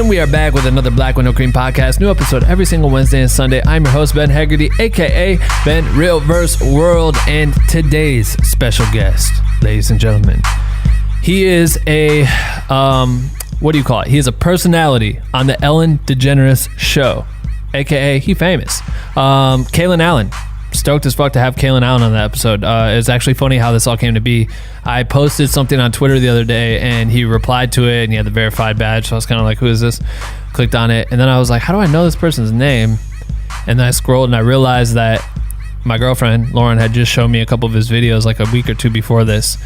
And we are back with another Black with No Cream podcast. New episode every single Wednesday and Sunday. I'm your host, Ben Haggerty, a.k.a. Ben Real Verse World. And today's special guest, ladies and gentlemen, he is a, what do you call it? He is a personality on the Ellen DeGeneres show, a.k.a. he famous. Kalen Allen. Stoked as fuck to have Kalen Allen on that episode. It's actually funny how this all came to be. I posted something on Twitter the other day and he replied to it and he had the verified badge. So I was kind of like, who is this? Clicked on it. And then I was like, how do I know this person's name? And then I scrolled and I realized that my girlfriend, Lauren, had just shown me a couple of his videos like a week or two before this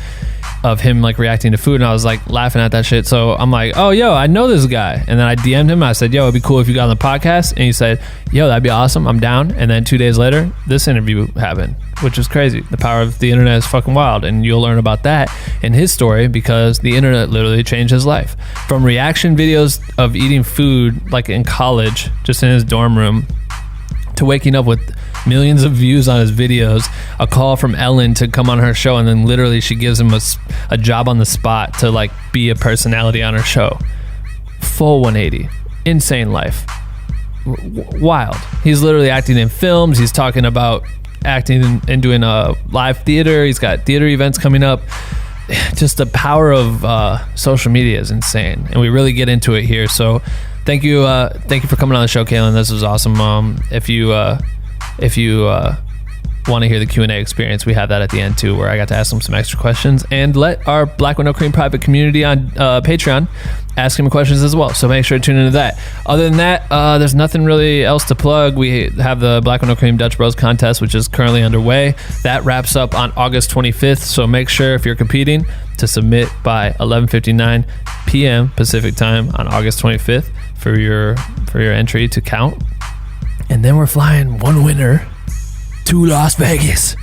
of him like reacting to food. And I was like laughing at that shit. So I'm like, oh, yo, I know this guy. And then I DM'd him. I said, yo, it'd be cool if you got on the podcast. And he said, yo, that'd be awesome. I'm down. And then 2 days later, this interview happened, which is crazy. The power of the internet is fucking wild. And you'll learn about that in his story because the internet literally changed his life. From reaction videos of eating food like in college, just in his dorm room, to waking up with millions of views on his videos, a call from Ellen to come on her show, and then literally she gives him a job on the spot to like be a personality on her show. Full 180. Insane life. Wild. He's literally acting in films. He's talking about acting and doing a live theater. He's got theater events coming up. Just the power of social media is insane, and we really get into it here. So thank you for coming on the show, Kalen. This was awesome. If you want to hear the Q&A experience, we have that at the end too, where I got to ask him some extra questions and let our Black with No Cream private community on Patreon ask him questions as well. So make sure to tune into that. Other than that, there's nothing really else to plug. We have the Black with No Cream Dutch Bros contest, which is currently underway. That wraps up on August 25th. So make sure if you're competing to submit by 11:59 p.m. Pacific time on August 25th for your entry to count. And then we're flying one winner to Las Vegas.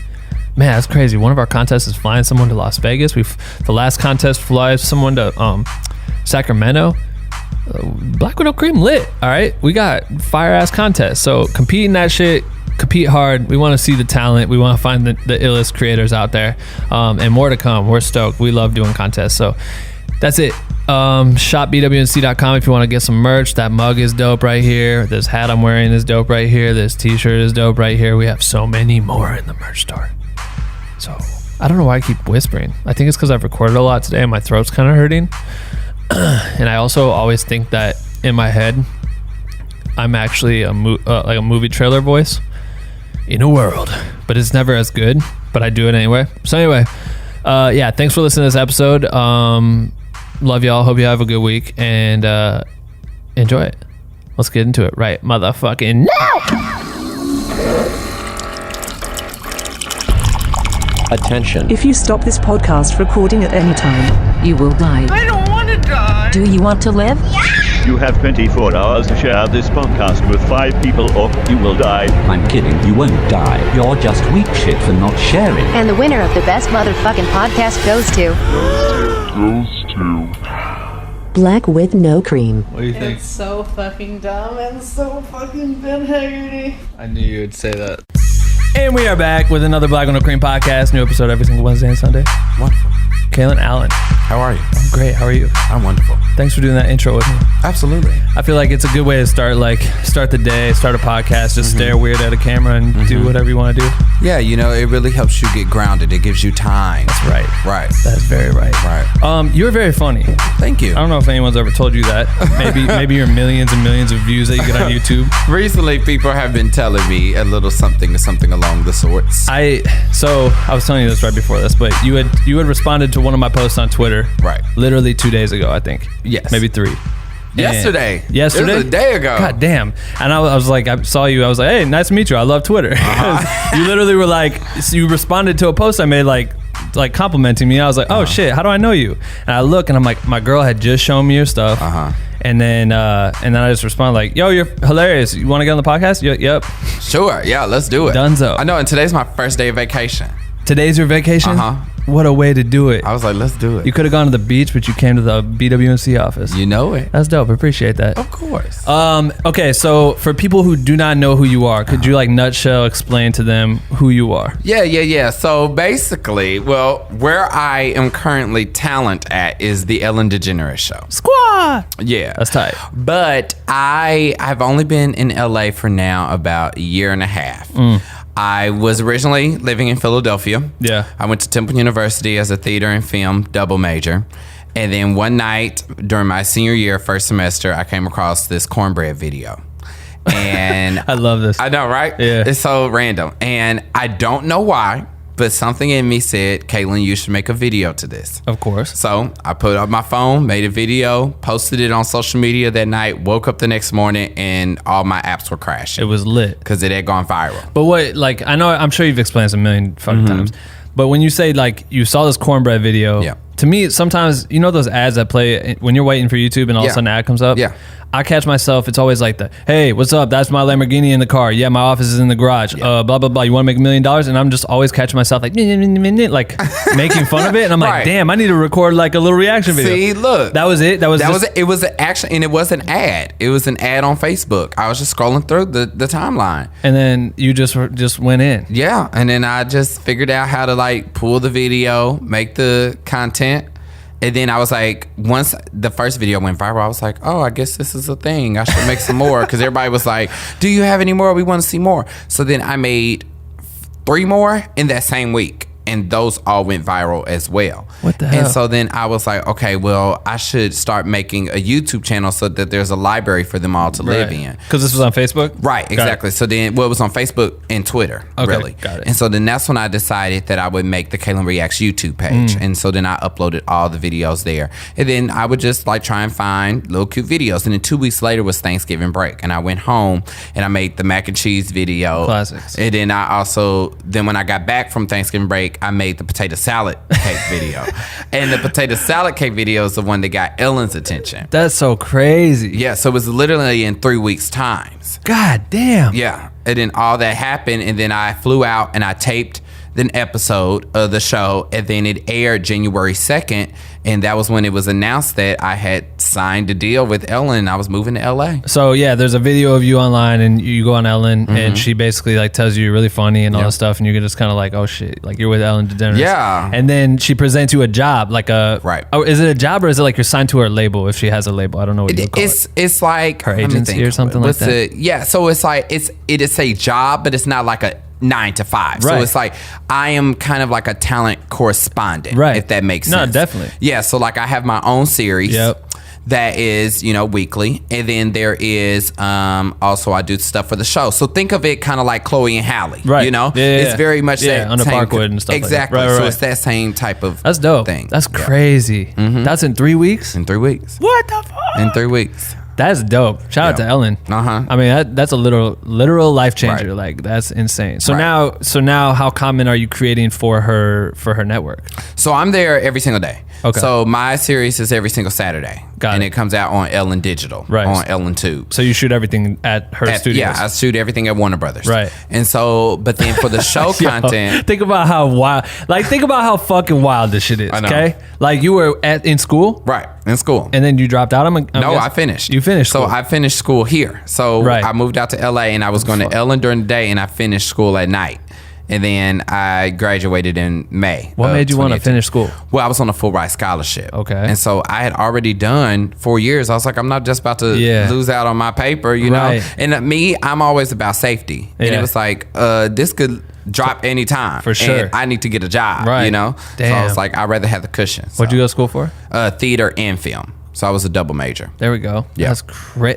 Man, that's crazy. One of our contests is flying someone to Las Vegas. The last contest flies someone to Sacramento. Black with No Cream lit. All right, we got fire ass contests. So compete in that shit. Compete hard. We want to see the talent. We want to find the illest creators out there, and more to come. We're stoked. We love doing contests. So that's it. Shop BWNC.com if you want to get some merch. That mug is dope right here. This hat I'm wearing is dope right here. This t-shirt is dope right here. We have so many more in the merch store. So I don't know why I keep whispering. I think it's because I've recorded a lot today and my throat's kind of hurting. And I also always think that in my head I'm actually like a movie trailer voice in a world, but it's never as good, but I do it anyway. So anyway, yeah, thanks for listening to this episode. Love y'all. Hope you have a good week and enjoy it. Let's get into it right motherfucking now. Attention. If you stop this podcast recording at any time, you will die. I don't want to die. Do you want to live? Yeah. You have 24 hours to share this podcast with 5 people or you will die. I'm kidding, you won't die. You're just weak shit for not sharing. And the winner of the best motherfucking podcast goes to... Black with No Cream. What do you think? It's so fucking dumb and so fucking Ben Haggerty. I knew you would say that. And we are back with another Black with No Cream podcast. New episode every single Wednesday and Sunday. Wonderful. Kalen Allen. How are you? I'm great. How are you? I'm wonderful. Thanks for doing that intro with me. Absolutely. I feel like it's a good way to start the day, start a podcast, just stare weird at a camera and do whatever you want to do. Yeah, you know, it really helps you get grounded. It gives you time. That's right. Right. That's very right. Right. You're very funny. Thank you. I don't know if anyone's ever told you that. Maybe your millions and millions of views that you get on YouTube. Recently, people have been telling me a little something along the sorts. I was telling you this right before this, but you had responded to one of my posts on Twitter. Right. Literally 2 days ago, I think. Yes. Maybe 3. Yesterday. It was a day ago. God damn. And I was like, I saw you. I was like, hey, nice to meet you. I love Twitter. You literally were like, you responded to a post I made like complimenting me. I was like, oh shit, how do I know you? And I look and I'm like, my girl had just shown me your stuff. And then I just respond like, yo, you're hilarious. You want to get on the podcast? Yep. Sure. Yeah, let's do it. Dunzo. I know. And today's my first day of vacation. Today's your vacation? what a way to do it. I was like, let's do it. You could have gone to the beach, but you came to the BWNC office. You know it. That's dope. Appreciate that. Of course. Okay, so for people who do not know who you are, could you like nutshell explain to them who you are? Yeah. So basically, well, where I am currently talent at is the Ellen DeGeneres show. Squad! Yeah. That's tight. But I've only been in LA for now about a year and a half. I was originally living in Philadelphia. Yeah. I went to Temple University as a theater and film double major. And then one night during my senior year, first semester, I came across this cornbread video. And I love this. I know, right? Yeah. It's so random. And I don't know why, but something in me said, Kalen, you should make a video to this. Of course. So I put up my phone, made a video, posted it on social media that night, woke up the next morning, and all my apps were crashing. It was lit. Because it had gone viral. But what, like, I'm sure you've explained this a million fucking times. But when you say, like, you saw this cornbread video, Yeah. to me, sometimes, you know those ads that play when you're waiting for YouTube and all of a sudden an ad comes up? Yeah. I catch myself, it's always like hey, what's up? That's my Lamborghini in the car. Yeah, my office is in the garage. Blah, blah, blah. You want to make $1 million? And I'm just always catching myself like making fun of it. And I'm like, Right. damn, I need to record like a little reaction video. See, look. That was it? That was it was actually, and it was an ad. It was an ad on Facebook. I was just scrolling through the timeline. And then you just went in. Yeah. And then I just figured out how to like pull the video, make the content. And then I was like, once the first video went viral, I was like, oh, I guess this is a thing. I should make some more. Because everybody was like, do you have any more? We want to see more. So then I made 3 more in that same week. And those all went viral as well. What the hell? And so then I was like, okay, well, I should start making a YouTube channel so that there's a library for them all to live in. Because this was on Facebook? Right, exactly. So then, well, it was on Facebook and Twitter, really. Got it. And so then that's when I decided that I would make the Kalen Reacts YouTube page. And so then I uploaded all the videos there. And then I would just like try and find little cute videos. And then 2 weeks later was Thanksgiving break. And I went home and I made the mac and cheese video. Classics. And then then when I got back from Thanksgiving break, I made the potato salad cake video. And the potato salad cake video is the one that got Ellen's attention. That's so crazy. Yeah, so it was literally in 3 weeks' times. God damn. Yeah. And then all that happened, and then I flew out and I taped an episode of the show, and then it aired January 2nd, and that was when it was announced that I had signed a deal with Ellen and I was moving to LA. So yeah, there's a video of you online and you go on Ellen and she basically like tells you you're really funny and all this stuff, and you're just kind of like, oh shit, like you're with Ellen DeGeneres. Yeah. And then she presents you a job, like a Right. Oh, is it a job or is it like you're signed to her label if she has a label? I don't know what you call it. It's like Her let me agency think. or something like What's that? Yeah, so it's like it is a job, but it's not like a 9 to 5. So Right. it's like I am kind of like a talent correspondent, Right. if that makes No, sense. definitely. Yeah, so like I have my own series. Yep. That is, weekly. And then there is also I do stuff for the show. So think of it kind of like Chloe and Halle. Right. Yeah, yeah. It's very much that under same, Parkwood and stuff exactly. like that. Right, so right. it's that same type of That's dope. thing. That's Yeah. crazy. That's in 3 weeks? In 3 weeks. What the fuck? In 3 weeks. That's dope. Shout out to Ellen. I mean, that's a literal life changer. Right. Like that's insane. So Right. now, how common are you creating for her network? So I'm there every single day. Okay. So my series is every single Saturday. Got and it. it comes out on Ellen Digital. Right. On Ellen Tube. So you shoot everything at her studios. Yeah, I shoot everything at Warner Brothers. Right. And so, but then for the show Yo, content. think about how wild. Like think about how fucking wild this shit is. I know. Okay. Like you were in school. Right. In school. And then you dropped out. I'm No, guessing- I finished. You finished. So school. I finished school here. So Right. I moved out to LA and I was going to Ellen during the day and I finished school at night. And then I graduated in May. What made you want to 2018. finish school? Well, I was on a full ride scholarship. Okay. And so I had already done 4 years. I was like, I'm not just about to lose out on my paper, you Right. know? And me, I'm always about safety. And Yeah. it was like, this could drop anytime. For sure. And I need to get a job, Right. you know? So I Damn. was like, I'd rather have the cushion. What'd you go to school for? Theater and film. So I was a double major. There we go. Yeah. That's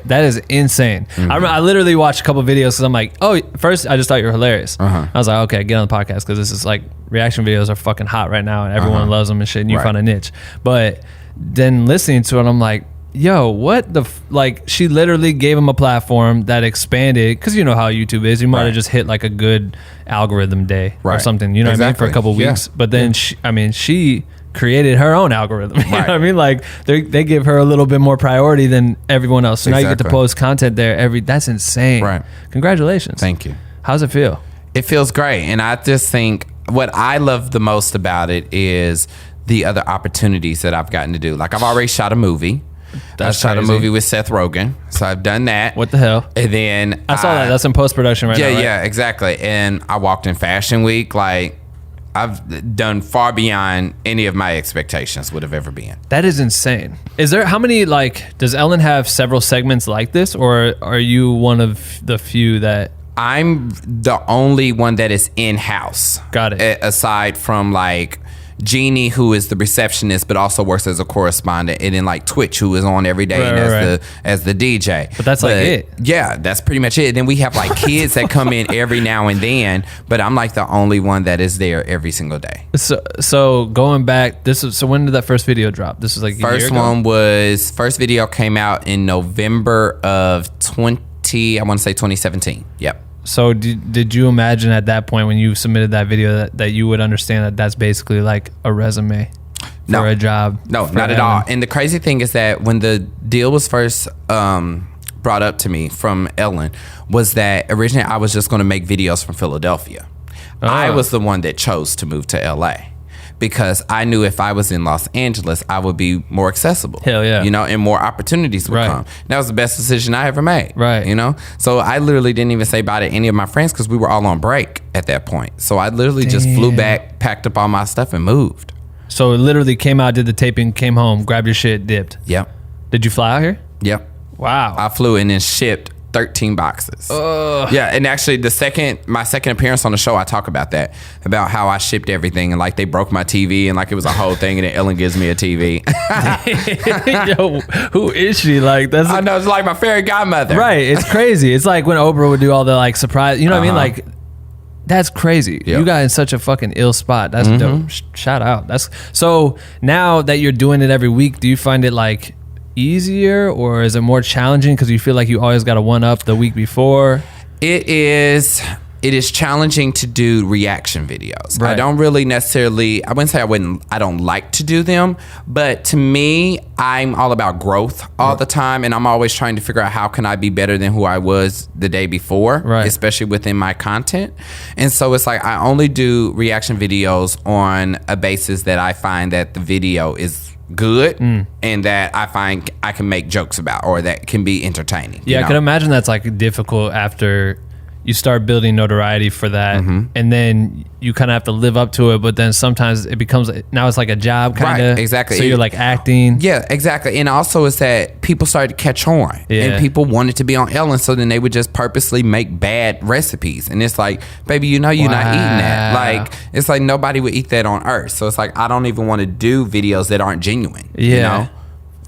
that is insane. I literally watched a couple videos because I'm like, oh, first I just thought you were hilarious. I was like, okay, get on the podcast because this is like reaction videos are fucking hot right now and everyone loves them and shit and you Right. found a niche. But then listening to it, I'm like, yo, what the like? She literally gave him a platform that expanded because you know how YouTube is. You might have Right. just hit like a good algorithm day or Right. something. You know what I mean? For a Exactly. couple Yeah. weeks, but then she created her own algorithm. You know Right. what I mean? Like they give her a little bit more priority than everyone else. So now you get to Exactly. post content there that's insane. Right. Congratulations. Thank you. How's it feel? It feels great. And I just think what I love the most about it is the other opportunities that I've gotten to do. Like I've already shot a movie. I shot a movie with Seth Rogen, so I've done that. What the hell? And then I saw that. That's in post-production right now, right? Yeah, exactly. And I walked in Fashion Week. Like, I've done far beyond any of my expectations would have ever been. That is insane. Is there, how many, like, does Ellen have several segments like this, or are you one of the few that... I'm the only one that is in-house. Got it. Aside from, like... Jeannie, who is the receptionist, but also works as a correspondent, and then like Twitch, who is on every day as the DJ. But that's like it. Yeah, that's pretty much it. And then we have like kids that come in every now and then, but I'm like the only one that is there every single day. So going back, so when did that first video drop? This was like first video came out in November of 2017. Yep. So did you imagine at that point when you submitted that video that you would understand that that's basically like a resume for a job? No, not at all. And the crazy thing is that when the deal was first brought up to me from Ellen, was that originally I was just going to make videos from Philadelphia. I was the one that chose to move to LA. Because I knew if I was in Los Angeles, I would be more accessible. Hell yeah. You know, and more opportunities would come. That was the best decision I ever made. Right. You know? So I literally didn't even say bye to any of my friends because we were all on break at that point. So I literally just flew back, packed up all my stuff, and moved. So it literally came out, did the taping, came home, grabbed your shit, dipped. Yep. Did you fly out here? Yep. Wow. I flew and then shipped 13 boxes. Yeah, and actually my second appearance on the show, I talk about that, about how I shipped everything and like they broke my TV and like it was a whole thing, and then Ellen gives me a TV. Yo, who is she? Like I know, it's like my fairy godmother. Right, it's crazy. It's like when Oprah would do all the like surprise, you know what I mean? Like that's crazy. Yep. You got in such a fucking ill spot. That's dope. Shout out. That's so now that you're doing it every week, do you find it like easier, or is it more challenging because you feel like you always got to one up the week before? It is challenging to do reaction videos. Right. I don't really necessarily, I wouldn't say I don't like to do them, but to me, I'm all about growth all the time, and I'm always trying to figure out how can I be better than who I was the day before, especially within my content. And so it's like I only do reaction videos on a basis that I find that the video is good and that I find I can make jokes about, or that can be entertaining. Yeah, I can imagine that's like difficult after you start building notoriety for that, and then you kind of have to live up to it, but then sometimes it becomes, now it's like a job kind of. Right, exactly. So you're like acting. Yeah, exactly. And also it's that people started to catch on, and people wanted to be on Ellen, so then they would just purposely make bad recipes. And it's like, baby, you know you're not eating that. Like, it's like nobody would eat that on earth. So it's like, I don't even want to do videos that aren't genuine. Yeah. You know?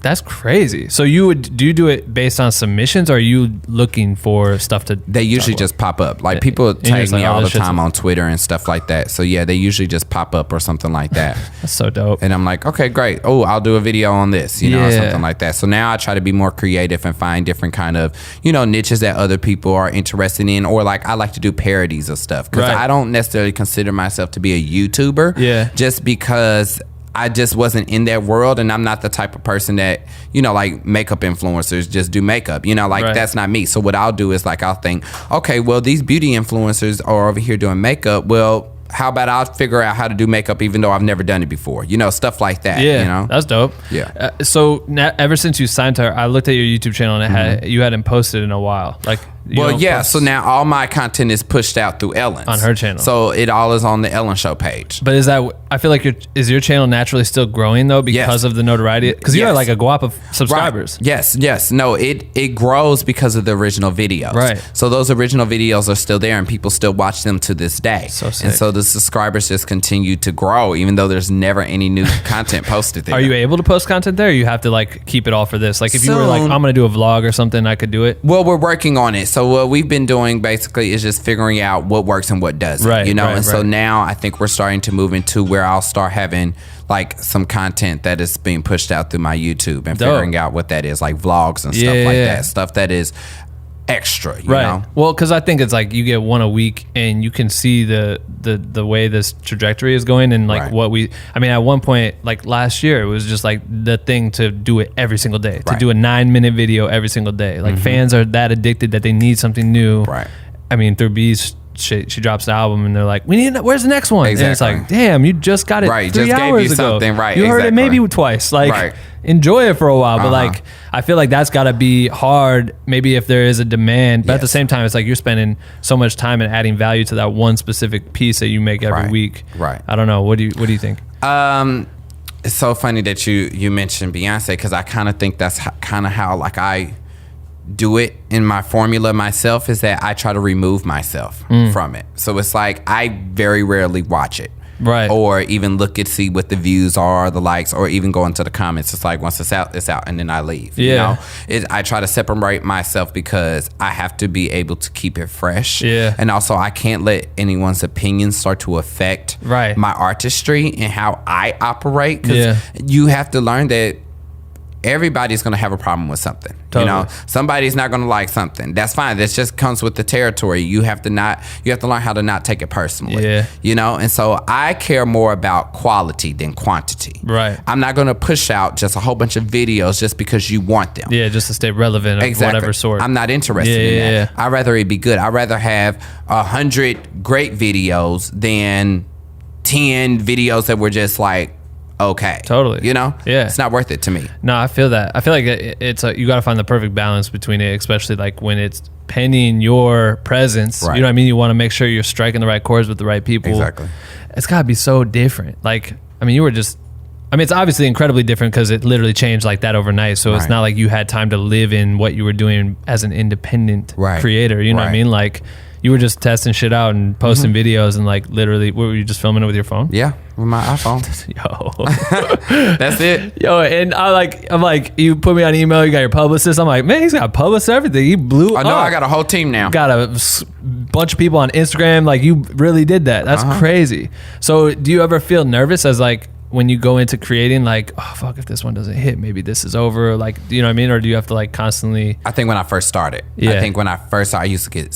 That's crazy. So do you do it based on submissions, or are you looking for stuff to... They usually just pop up. Like people tag me all the time on Twitter and stuff like that. So yeah, they usually just pop up or something like that. That's so dope. And I'm like, okay, great. Oh, I'll do a video on this, you know, or something like that. So now I try to be more creative and find different kind of, you know, niches that other people are interested in, or like I like to do parodies of stuff, because I don't necessarily consider myself to be a YouTuber. Yeah. Just because I just wasn't in that world, and I'm not the type of person that, you know, like makeup influencers just do makeup, you know, like that's not me. So what I'll do is like, I'll think, okay, well, these beauty influencers are over here doing makeup. Well, how about I'll figure out how to do makeup even though I've never done it before, you know, stuff like that. Yeah, you know? That's dope. Yeah. So ever since you signed to her, I looked at your YouTube channel and you hadn't posted in a while. Like, well, yeah. So now all my content is pushed out through Ellen's on her channel. So it all is on the Ellen Show page. But is that? I feel like is your channel naturally still growing though because of the notoriety? Because you have like a guap of subscribers. Right. Yes. No, it grows because of the original videos. Right. So those original videos are still there, and people still watch them to this day. So sick. And so the subscribers just continue to grow, even though there's never any new content posted there. Are you able to post content there? Or you have to like keep it all for this. Like if you were like, I'm gonna do a vlog or something, I could do it. Well, we're working on it. So what we've been doing basically is just figuring out what works and what doesn't. Right. You know, so now I think we're starting to move into where I'll start having like some content that is being pushed out through my YouTube, and figuring out what that is, like vlogs and stuff like that. Stuff that is extra, you know? Well, because I think it's like you get one a week, and you can see the way this trajectory is going, and like what I mean, at one point, like last year, it was just like the thing to do it every single day, to do a 9-minute video every single day. Like fans are that addicted that they need something new. Right. I mean, through B's she drops the album and they're like, where's the next one? Exactly. And it's like, damn, you just got it 3 just hours gave you ago. something, right? You heard it exactly. maybe twice. Like, Right. enjoy it for a while. But like, I feel like that's got to be hard. Maybe if there is a demand, but at the same time, it's like you're spending so much time and adding value to that one specific piece that you make every week. Right. I don't know. What do you think? It's so funny that you mentioned Beyonce, because I kind of think that's kind of how like I do it in my formula myself, is that I try to remove myself from it. So it's like I very rarely watch it. Right. Or even look and see what the views are, the likes, or even go into the comments. It's like once it's out, and then I leave. Yeah. You know? I try to separate myself because I have to be able to keep it fresh. Yeah. And also I can't let anyone's opinions start to affect my artistry and how I operate. Because you have to learn that everybody's going to have a problem with something. Totally. You know, somebody's not going to like something. That's fine. That just comes with the territory. You have to learn how to not take it personally. Yeah. You know, and so I care more about quality than quantity. Right. I'm not going to push out just a whole bunch of videos just because you want them. Yeah, just to stay relevant of whatever sort. I'm not interested in that. Yeah. I'd rather it be good. I'd rather have 100 great videos than 10 videos that were just like, okay. Totally. You know? Yeah. It's not worth it to me. No, I feel that. I feel like it's you got to find the perfect balance between it, especially like when it's pending your presence. Right. You know what I mean? You want to make sure you're striking the right chords with the right people. Exactly. It's got to be so different. Like, I mean, it's obviously incredibly different because it literally changed like that overnight. So it's not like you had time to live in what you were doing as an independent creator. You know what I mean? Like, you were just testing shit out and posting videos and like literally, what were you just filming it with your phone? Yeah, with my iPhone. Yo. That's it. Yo, and I'm like, you put me on email, you got your publicist. I'm like, man, he's got publicists, everything. He blew I know, up. I got a whole team now. Got a bunch of people on Instagram. Like, you really did that. That's crazy. So do you ever feel nervous as like, when you go into creating, like, oh fuck, if this one doesn't hit, maybe this is over, like, you know what I mean? Or do you have to like constantly? I think when I first started, I used to get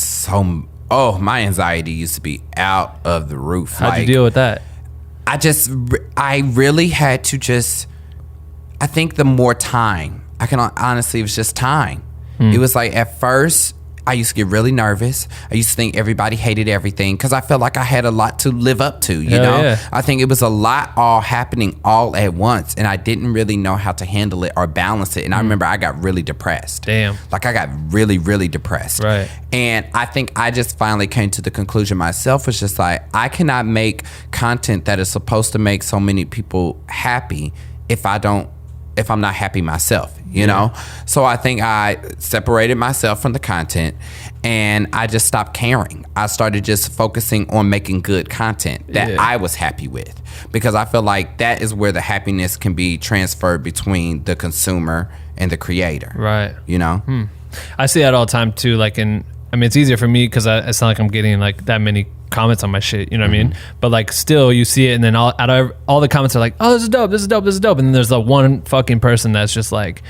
my anxiety used to be out of the roof. How'd you deal with that? I really had to I think the more time, honestly, it was just time. It was like at first, I used to get really nervous. I used to think everybody hated everything because I felt like I had a lot to live up to, you know? Yeah. I think it was a lot all happening all at once, and I didn't really know how to handle it or balance it. And I remember I got really depressed. Damn. Like I got really, really depressed. Right. And I think I just finally came to the conclusion myself, was just like, I cannot make content that is supposed to make so many people happy if I'm not happy myself, you know? So I think I separated myself from the content and I just stopped caring. I started just focusing on making good content that I was happy with, because I feel like that is where the happiness can be transferred between the consumer and the creator. Right. You know? I see that all the time too. Like, it's easier for me because it's not like I'm getting like that many comments on my shit, you know what I mean? But like, still, you see it, and then all the comments are like, oh, this is dope, this is dope, this is dope, and then there's the one fucking person that's just like,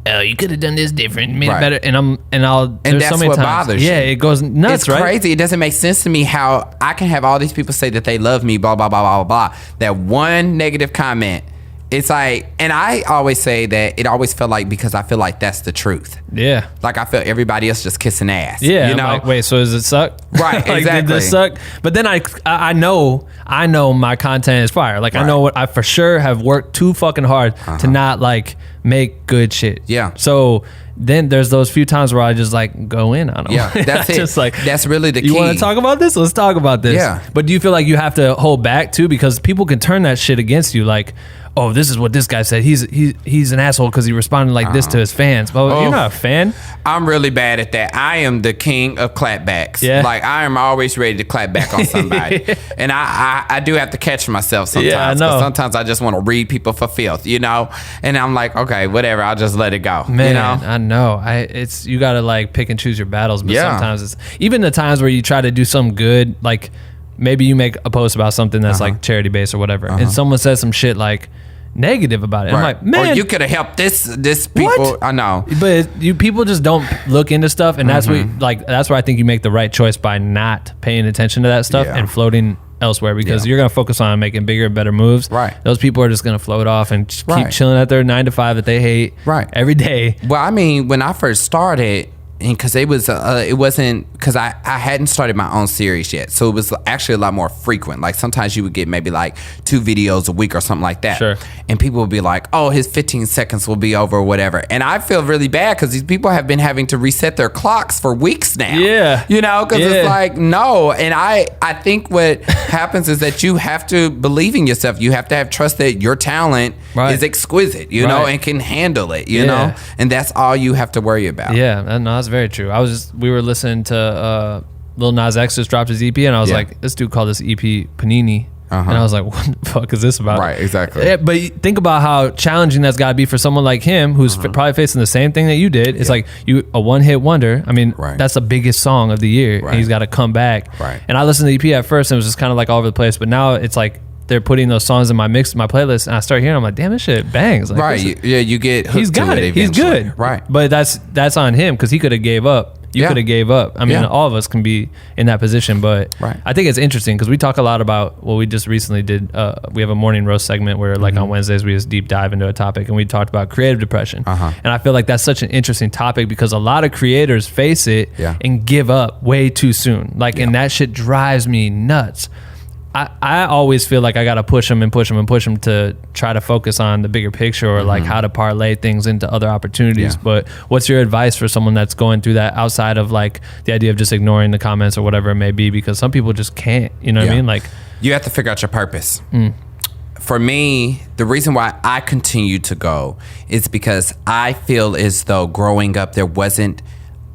oh, you could have done this different, made it better, and there's that's so many what times, bothers you. it goes nuts. It's right? crazy. It doesn't make sense to me how I can have all these people say that they love me, blah blah blah blah blah. That one negative comment. It's like, and I always say that it always felt like, because I feel like that's the truth. Yeah. Like I feel everybody else just kissing ass. Yeah. You know? Like, wait, so does it suck? Right. Like, exactly. Did this suck? But then I know my content is fire. Like, I know what I for sure have worked too fucking hard to not like make good shit. Yeah. So then there's those few times where I just like go in on them. Yeah. That's it. Just like, that's really the key. You want to talk about this? Let's talk about this. Yeah. But do you feel like you have to hold back too? Because people can turn that shit against you. Like, oh, this is what this guy said. He's an asshole because he responded like this to his fans. But you're not a fan. I'm really bad at that. I am the king of clapbacks. Yeah. Like, I am always ready to clap back on somebody. And I do have to catch myself sometimes. Yeah, I know. Sometimes I just want to read people for filth, you know? And I'm like, okay, whatever. I'll just let it go. Man, you know? I know. You got to like pick and choose your battles. But sometimes it's even the times where you try to do something good, like maybe you make a post about something that's like charity based or whatever. And someone says some shit like negative about it. Right. I'm like, man, or you could have helped this people. What? I know, but people just don't look into stuff, and that's that's where I think you make the right choice by not paying attention to that stuff and floating elsewhere, because you're gonna focus on making bigger, better moves. Right. Those people are just gonna float off and keep chilling at their 9 to 5 that they hate. Right. Every day. Well, I mean, when I first started, and because it wasn't because I hadn't started my own series yet, so it was actually a lot more frequent. Like sometimes you would get maybe like 2 videos a week or something like that. Sure. And people would be like, "Oh, his 15 seconds will be over," or whatever. And I feel really bad because these people have been having to reset their clocks for weeks now. Yeah. You know, because it's like no. And I think what happens is that you have to believe in yourself. You have to have trust that your talent is exquisite, you know, and can handle it, you know, and that's all you have to worry about. Yeah, no, that's very true. We were listening to Lil Nas X just dropped his EP, and I was like, this dude called this EP Panini. And I was like, what the fuck is this about? Right, exactly. Yeah, but think about how challenging that's got to be for someone like him who's probably facing the same thing that you did. It's like a one-hit wonder. I mean, that's the biggest song of the year. And he's got to come back. Right. And I listened to the EP at first, and it was just kind of like all over the place. But now it's like they're putting those songs in my playlist, and I start hearing them, I'm like, damn, this shit bangs. Like, you get hooked. He's got to it. He's good. Right. But that's on him because he could have gave up. You could have gave up. I mean, all of us can be in that position, but I think it's interesting because we talk a lot about what we just recently did. We have a morning roast segment where like on Wednesdays, we just deep dive into a topic, and we talked about creative depression. And I feel like that's such an interesting topic because a lot of creators face it and give up way too soon. Like, and that shit drives me nuts. I always feel like I got to push them to try to focus on the bigger picture or like how to parlay things into other opportunities. But what's your advice for someone that's going through that outside of like the idea of just ignoring the comments or whatever it may be? Because some people just can't, you know what I mean? Like, you have to figure out your purpose. For me, the reason why I continue to go is because I feel as though growing up, there wasn't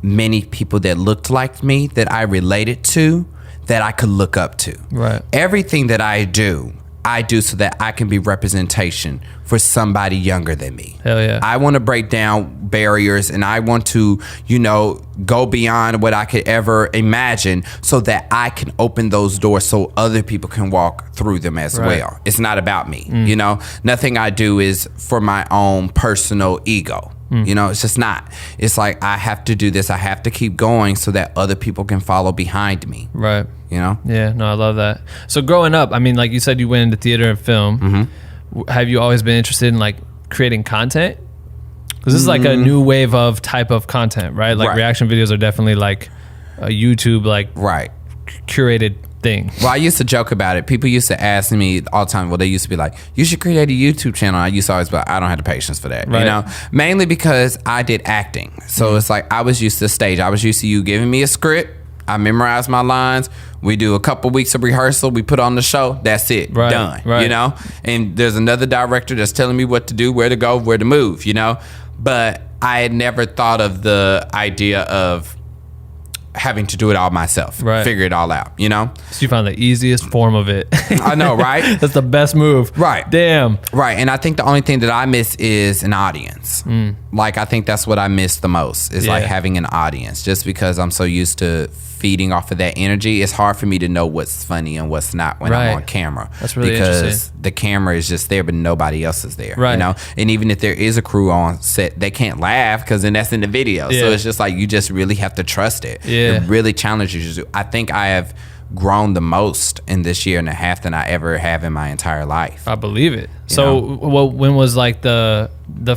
many people that looked like me that I related to, that I could look up to. Right. Everything that I do so that I can be representation for somebody younger than me. Hell yeah. I want to break down barriers, and I want to, you know, go beyond what I could ever imagine so that I can open those doors so other people can walk through them as well. It's not about me, you know? Nothing I do is for my own personal ego. You know, it's just not. It's like I have to do this. I have to keep going so that other people can follow behind me. Right. You know? Yeah, no, I love that. So growing up, I mean, like you said, you went into theater and film. Have you always been interested in like creating content? Because this is like a new wave of type of content, right? Like reaction videos are definitely like a YouTube, like curated thing. Well, I used to joke about it. People used to ask me all the time, well, they used to be like, you should create a YouTube channel. I used to always be like, I don't have the patience for that. You know, mainly because I did acting. So it's like, I was used to stage. I was used to you giving me a script. I memorized my lines. We do a couple weeks of rehearsal. We put on the show. That's it. Done. You know? And there's another director that's telling me what to do, where to go, where to move, you know? But I had never thought of the idea of having to do it all myself, figure it all out, you know? So you found the easiest form of it. I know, right? That's the best move. Right. Damn. Right. And I think the only thing that I miss is an audience. Like, I think that's what I miss the most is like having an audience, just because I'm so used to feeding off of that energy. It's hard for me to know what's funny and what's not when I'm on camera. That's really because interesting. The camera is just there, but nobody else is there. Right. You know? And even if there is a crew on set, they can't laugh because then that's in the video. So it's just like you just really have to trust it. It really challenges you. I think I have grown the most in this year and a half than I ever have in my entire life. I believe it. So when was like the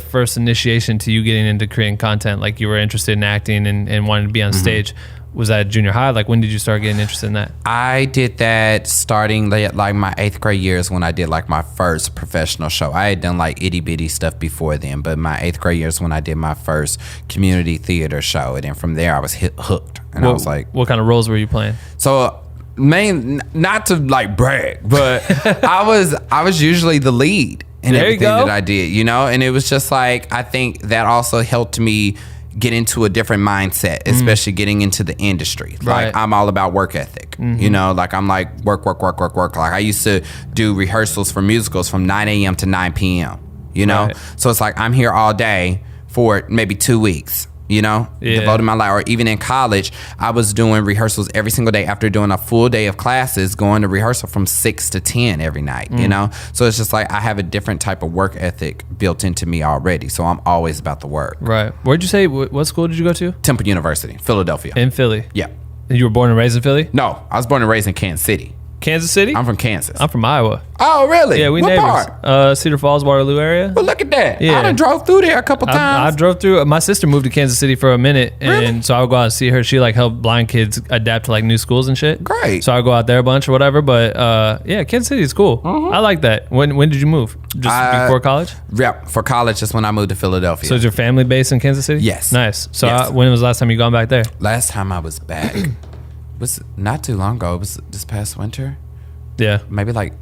first initiation to you getting into creating content? Like you were interested in acting and wanted to be on stage. Was that junior high? Like when did you start getting interested in that? I did that starting like my 8th grade years when I did like my first professional show. I had done like itty bitty stuff before then, but my 8th grade years when I did my first community theater show. And then from there I was hooked. And I was like, what kind of roles were you playing? So not to like brag, but I was usually the lead in everything that I did, you know? And it was just like, I think that also helped me get into a different mindset, especially getting into the industry. Like I'm all about work ethic, you know, like I'm like work. Like I used to do rehearsals for musicals from 9 a.m. to 9 p.m., you know? So it's like I'm here all day for maybe 2 weeks, you know, devoting my life. Or even in college, I was doing rehearsals every single day after doing a full day of classes, going to rehearsal from 6 to 10 every night, you know? So it's just like I have a different type of work ethic built into me already. So I'm always about the work. Right. Where'd you say, what school did you go to? Temple University, Philadelphia. In Philly? Yeah. And you were born and raised in Philly? No, I was born and raised in Kansas City. Kansas City? I'm from Kansas. I'm from Iowa. Oh, really? Yeah, we what neighbors. part? Cedar Falls, Waterloo area. Well, look at that. Yeah. I done drove through there a couple I times. drove through. My sister moved to Kansas City for a minute, and Really? so I would go out and see her. She like helped blind kids adapt to like new schools and shit. Great. So I would go out there a bunch or whatever. But yeah, Kansas City is cool. I like that. When did you move? Just before college? Yep, for college is when I moved to Philadelphia. So is your family based in Kansas City? Yes. Nice. So Yes. when was the last time you gone back there? Last time I was back was not too long ago. It was this past winter. Yeah. Maybe like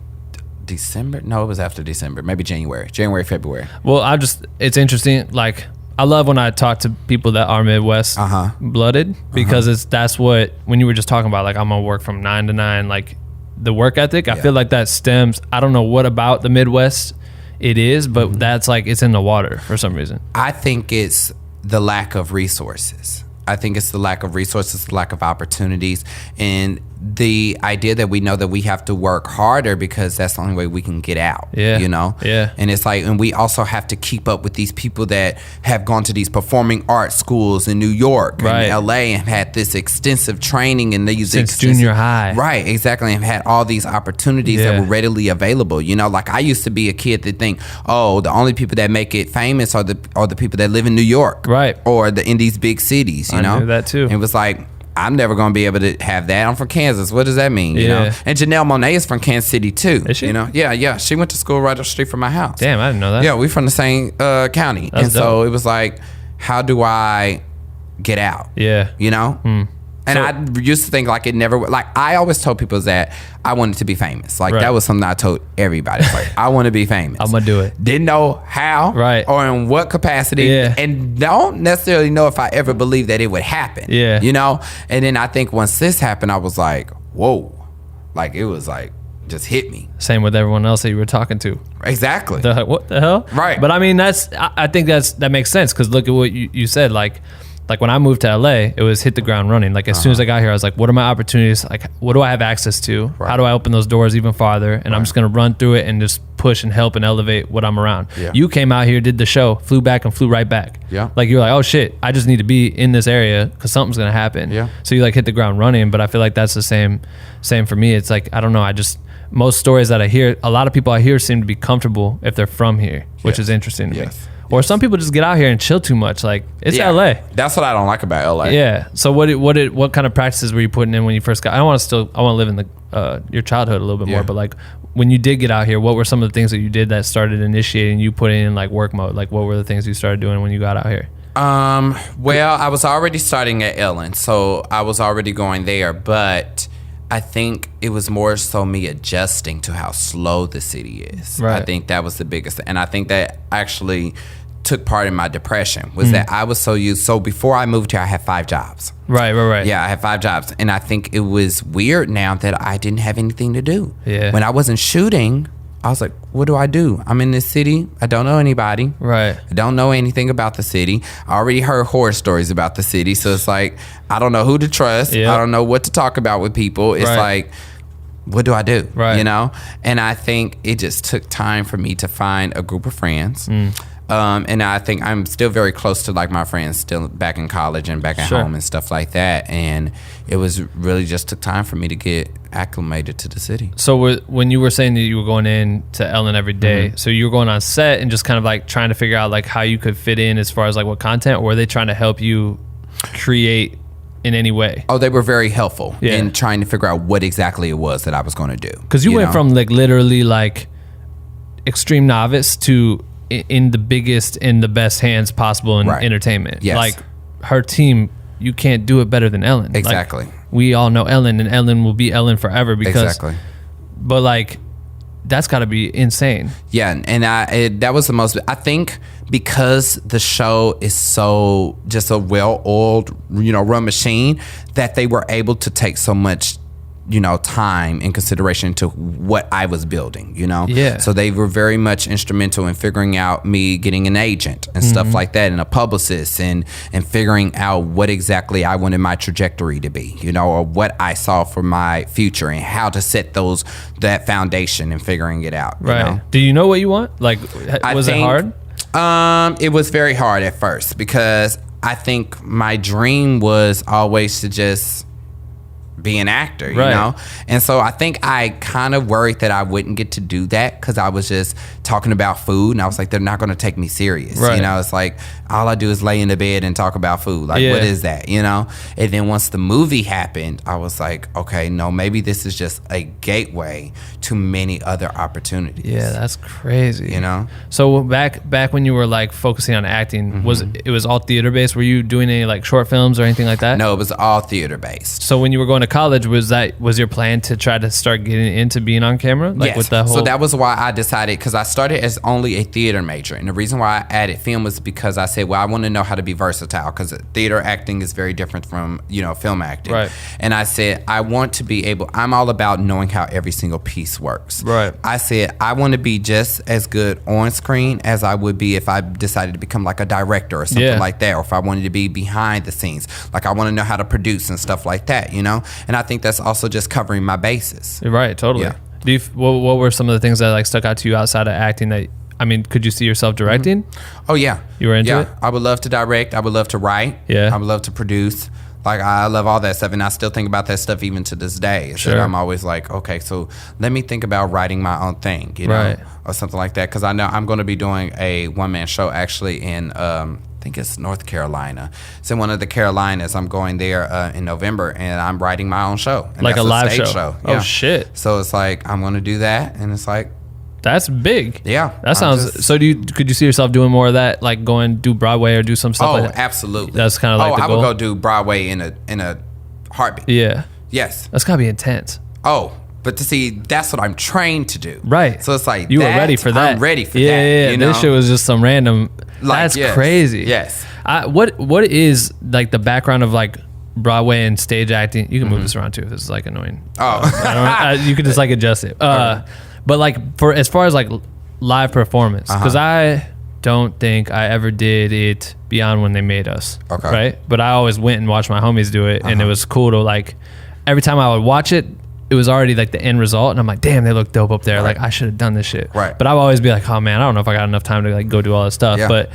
December. No, it was after December. Maybe January, February. Well, it's interesting. Like, I love when I talk to people that are Midwest blooded because that's what, when you were just talking about, like, I'm gonna work from 9 to 9, like the work ethic. I feel like that stems. I don't know what about the Midwest it is, but that's like it's in the water for some reason. I think it's the lack of resources. I think it's the lack of resources, the lack of opportunities, and the idea that we know that we have to work harder because that's the only way we can get out. Yeah. You know? Yeah. And it's like, and we also have to keep up with these people that have gone to these performing arts schools in New York Right. and LA and had this extensive training and these Since junior high. Right, exactly. And have had all these opportunities that were readily available. You know, like I used to be a kid that think, oh, the only people that make it famous are the people that live in New York. Right. Or in these big cities, you I know? knew that too. It was like, I'm never going to be able to have that. I'm from Kansas. What does that mean? You know? And Janelle Monáe is from Kansas City too. Is she? You know? Yeah. She went to school right up the street from my house. Damn, I didn't know that. Yeah, we from the same county. That's and so it was like, how do I get out? Yeah. You know? And I used to think like it never, like I always told people that I wanted to be famous. Like that was something I told everybody. It's like, I want to be famous. I'm going to do it. Didn't know how or in what capacity. Yeah. And don't necessarily know if I ever believed that it would happen. Yeah. You know? And then I think once this happened, I was like, whoa. Like it was like, just hit me. Same with everyone else that you were talking to. Exactly. They're like, what the hell? Right. But I mean, I think that makes sense because look at what you said. Like when I moved to LA, it was hit the ground running. Like as soon as I got here, I was like, what are my opportunities? Like, what do I have access to? How do I open those doors even farther? And I'm just going to run through it and just push and help and elevate what I'm around. Yeah. You came out here, did the show, flew back and flew right back. Yeah. Like you're like, oh shit, I just need to be in this area because something's going to happen. Yeah. So you like hit the ground running. But I feel like that's the same for me. It's like, I don't know. Most stories that I hear, a lot of people I hear seem to be comfortable if they're from here, which is interesting to me. Or some people just get out here and chill too much. Like it's LA. That's what I don't like about LA. Yeah. So what kind of practices were you putting in when you first got? I want to live in your childhood a little bit more. But like when you did get out here, what were some of the things that you did that started initiating you putting in like work mode? Like what were the things you started doing when you got out here? Well, I was already starting at Ellen, so I was already going there, but I think it was more so me adjusting to how slow the city is. Right. I think that was the biggest, and I think that actually took part in my depression was that I was so used. So before I moved here, I had 5 jobs. Right. Yeah, I had 5 jobs, and I think it was weird now that I didn't have anything to do. Yeah. When I wasn't shooting, I was like, what do I do? I'm in this city. I don't know anybody. Right. I don't know anything about the city. I already heard horror stories about the city. So it's like, I don't know who to trust. Yep. I don't know what to talk about with people. It's like, what do I do? Right. You know? And I think it just took time for me to find a group of friends. And I think I'm still very close to like my friends still back in college and back at home and stuff like that. And it was really just took time for me to get acclimated to the city. So when you were saying that you were going in to Ellen every day, so you were going on set and just kind of like trying to figure out like how you could fit in as far as like what content, or were they trying to help you create in any way? Oh, they were very helpful in trying to figure out what exactly it was that I was going to do. Because you went from like literally like extreme novice to in the biggest and the best hands possible in entertainment. Yes. Like her team, you can't do it better than Ellen. Exactly. Like, we all know Ellen, and Ellen will be Ellen forever because. But like, that's got to be insane. Yeah, and that was the most. I think because the show is so just a well-oiled, run machine, that they were able to take so much, time in consideration to what I was building. Yeah. So they were very much instrumental in figuring out me getting an agent and stuff like that, and a publicist, and figuring out what exactly I wanted my trajectory to be, or what I saw for my future and how to set that foundation and figuring it out. Right. Do you know what you want? Like, was it hard? It was very hard at first because I think my dream was always to just be an actor, you Right. know? And so I think I kind of worried that I wouldn't get to do that because I was just talking about food, and I was like, they're not going to take me serious. Right. You know, it's like all I do is lay in the bed and talk about food. Like, Yeah. what is that, you know? And then once the movie happened, I was like, okay, no, maybe this is just a gateway to many other opportunities. Yeah, that's crazy. You know? So back when you were like focusing on acting, was all theater based? Were you doing any like short films or anything like that? No, it was all theater based. So when you were going to college, was your plan to try to start getting into being on camera? Like Yes. with the whole. So that was why I decided, because I started as only a theater major, and the reason why I added film was because I said, well, I want to know how to be versatile, because theater acting is very different from, you know, film acting. Right. And I said, I want to be able, I'm all about knowing how every single piece works. Right. I said, I want to be just as good on screen as I would be if I decided to become like a director or something like that, or if I wanted to be behind the scenes. Like, I want to know how to produce and stuff like that, you know? And I think that's also just covering my bases. Right, totally. Yeah. Do you, what were some of the things that like stuck out to you outside of acting that, I mean, could you see yourself directing? Oh, yeah. You were into it? I would love to direct. I would love to write. Yeah. I would love to produce. Like, I love all that stuff, and I still think about that stuff even to this day. So Sure. I'm always like, okay, so let me think about writing my own thing, you know, Right. or something like that. Because I know I'm going to be doing a one-man show actually in, I think it's North Carolina. It's in one of the Carolinas. I'm going there in November, and I'm writing my own show. And Like that's a live stage show? Yeah. Oh, shit. So it's like, I'm going to do that, and it's like, That's big. yeah. That sounds. So could you see yourself doing more of that, like going do Broadway or do some stuff like that? Absolutely. That's kinda like the I goal? would go do Broadway in a heartbeat. Yeah. Yes. That's gotta be intense. Oh, but to see, that's what I'm trained to do. Right. So it's like, You were ready for that. I'm ready for yeah, that. Yeah, You know? This shit was just some random. Like, That's yes, crazy. yes. What is like the background of like Broadway and stage acting? You can move this around too if this is like annoying. Oh. You can just like adjust it. But like for as far as like live performance, because I don't think I ever did it beyond when they made us. Okay. Right. But I always went and watched my homies do it, and it was cool to like every time I would watch it. It was already like the end result, and I'm like, damn, they look dope up there. Right. Like, I should have done this shit. Right. But I would always be like, oh man, I don't know if I got enough time to like go do all this stuff. Yeah. But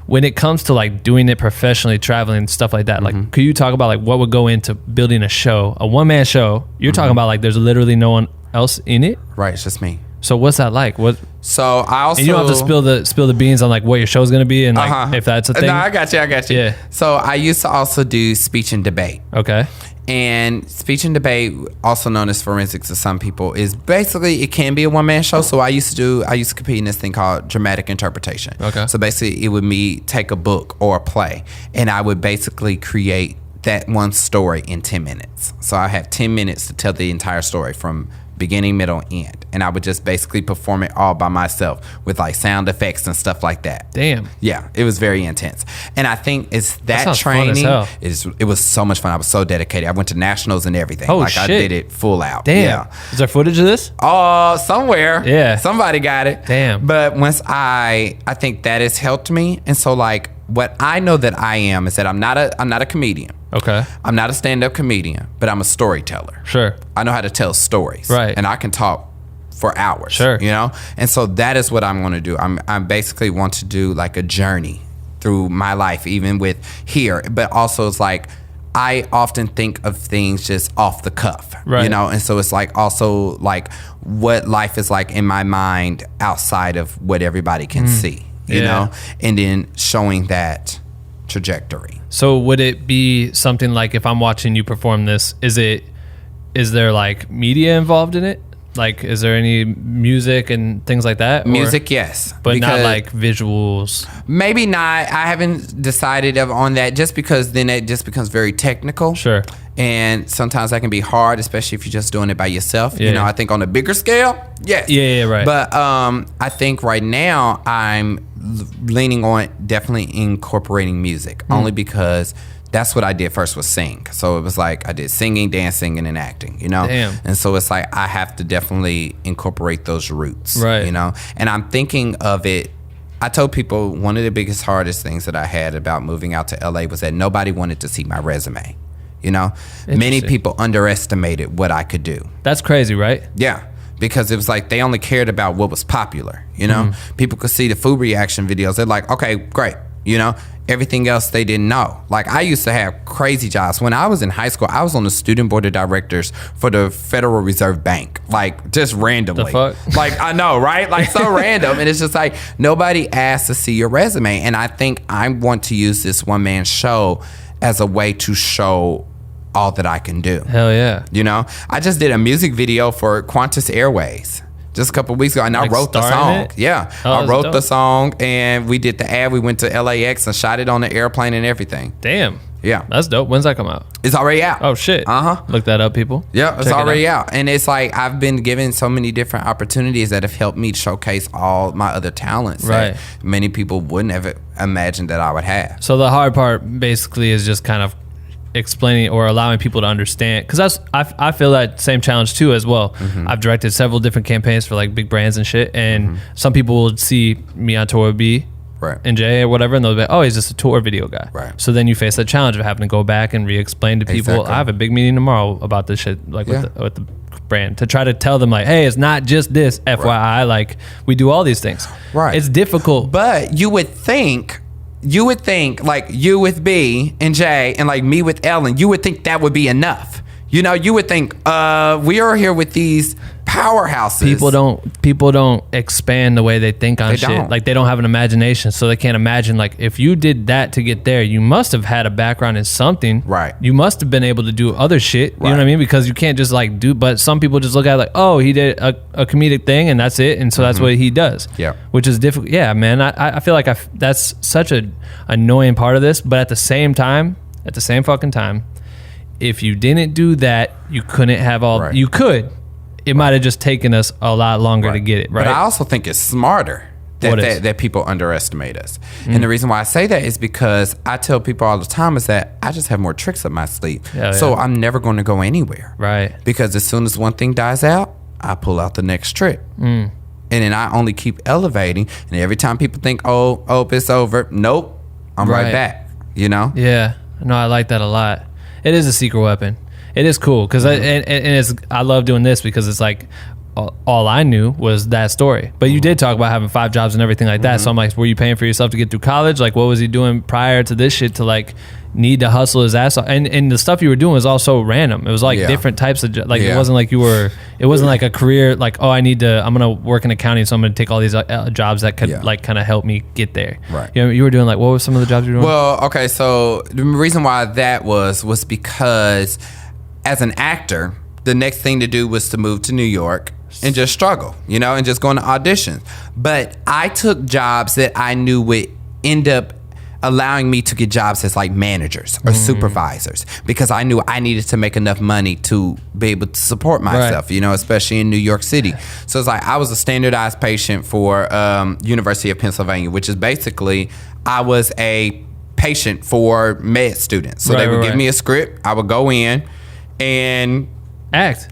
when it comes to like doing it professionally, traveling and stuff like that, like, could you talk about like what would go into building a show, a one-man show? You're talking about like there's literally no one else in it. Right. It's just me. So what's that like? What? So I also. And you don't have to spill the beans on like what your show's gonna be and like if that's a thing. No, I got you. Yeah. So I used to also do speech and debate. Okay. And speech and debate, also known as forensics to some people, is basically, it can be a one-man show. So I used to compete in this thing called dramatic interpretation. Okay. So basically, it would me take a book or a play, and I would basically create that one story in 10 minutes. So I have 10 minutes to tell the entire story from beginning, middle, end. And I would just basically perform it all by myself with like sound effects and stuff like that. Damn. Yeah, it was very intense. And I think it's that sounds fun as training. hell. It was so much fun. I was so dedicated. I went to nationals and everything. Oh, like I shit. did it full out. Damn. Yeah. Is there footage of this? Oh, somewhere. Yeah. Somebody got it. Damn. But once I think that has helped me. And so like what I know that I am is that I'm not a comedian. Okay. I'm not a stand-up comedian, but I'm a storyteller. Sure. I know how to tell stories. Right. And I can talk for hours. Sure. You know? And so that is what I'm going to do. I basically want to do like a journey through my life, even with here. But also it's like, I often think of things just off the cuff. Right. You know? And so it's like also like what life is like in my mind outside of what everybody can see. You Yeah. know? And then showing that trajectory. So would it be something like if I'm watching you perform this, is there like media involved in it? Like, is there any music and things like that? Music, yes. But not because- like visuals. Maybe not. I haven't decided on that just because then it just becomes very technical. Sure. And sometimes that can be hard, especially if you're just doing it by yourself. Yeah. You know, I think on a bigger scale, yes. Yeah, right. But I think right now I'm leaning on definitely incorporating music only because that's what I did first was sing. So it was like I did singing, dancing, and then acting, you know? Damn. And so it's like I have to definitely incorporate those roots, Right. you know? And I'm thinking of it. I told people one of the biggest, hardest things that I had about moving out to LA was that nobody wanted to see my resume. You know, many Interesting. people underestimated what I could do. That's crazy, right? Yeah, because it was like they only cared about what was popular. You know, people could see the food reaction videos. They're like, okay, great. You know, everything else they didn't know. Like, I used to have crazy jobs. When I was in high school, I was on the student board of directors for the Federal Reserve Bank. Like, just randomly. The fuck? Like, I know, right? Like, so random. And it's just like, nobody asked to see your resume. And I think I want to use this one-man show as a way to show all that I can do. Hell yeah. You know? I just did a music video for Qantas Airways just a couple of weeks ago, and I wrote the song. It? Yeah. I wrote the song, and we did the ad. We went to LAX and shot it on the airplane and everything. Damn. Yeah. That's dope. When's that come out? It's already out. Oh, shit. Uh-huh. Look that up, people. Yeah, it's Check already out. And it's like, I've been given so many different opportunities that have helped me showcase all my other talents right. that many people wouldn't have imagined that I would have. So the hard part basically is just kind of explaining or allowing people to understand, because I feel that same challenge too as well. I've directed several different campaigns for like big brands and shit, and some people will see me on tour with B and Jay or whatever, and they'll be like, oh, he's just a tour video guy. Right. So then you face the challenge of having to go back and re-explain to people, Exactly. I have a big meeting tomorrow about this shit, like with the brand, to try to tell them like, hey, it's not just this, FYI, like we do all these things. Right. It's difficult. But you would think like you with B and J and like me with Ellen, you would think that would be enough. You know, you would think we are here with these powerhouses. People don't expand the way they think on shit. Don't. Like, they don't have an imagination, so they can't imagine. Like, if you did that to get there, you must have had a background in something. Right. You must have been able to do other shit. You know what I mean? Because you can't just like do. But some people just look at it like, oh, he did a comedic thing and that's it, and so that's what he does. Yeah. Which is difficult. Yeah, man. I feel like that's such a annoying part of this. But at the same fucking time, if you didn't do that, you couldn't have all. Right. You could. It might have just taken us a lot longer to get it right. But I also think it's smarter that people underestimate us. And the reason why I say that is because I tell people all the time is that I just have more tricks up my sleeve. So I'm never going to go anywhere. Right. Because as soon as one thing dies out, I pull out the next trick. And then I only keep elevating. And every time people think, oh, it's over. Nope. I'm right back. You know? Yeah. No, I like that a lot. It is a secret weapon. It is cool because I love doing this because it's like all I knew was that story. But you did talk about having 5 jobs and everything like that. So I'm like, were you paying for yourself to get through college? Like, what was he doing prior to this shit to like need to hustle his ass off? And the stuff you were doing was also random. It was like different types of like it wasn't like it wasn't like a career like, oh, I'm gonna work in accounting, so I'm gonna take all these jobs that could like kind of help me get there. Right. You know, you were doing like, what were some of the jobs you were doing? Well, okay, so the reason why that was because as an actor, the next thing to do was to move to New York and just struggle, you know, and just go into auditions. But I took jobs that I knew would end up allowing me to get jobs as like managers or supervisors, because I knew I needed to make enough money to be able to support myself, you know, especially in New York City. So it's like I was a standardized patient for University of Pennsylvania, which is basically I was a patient for med students. So they would give me a script. I would go in and act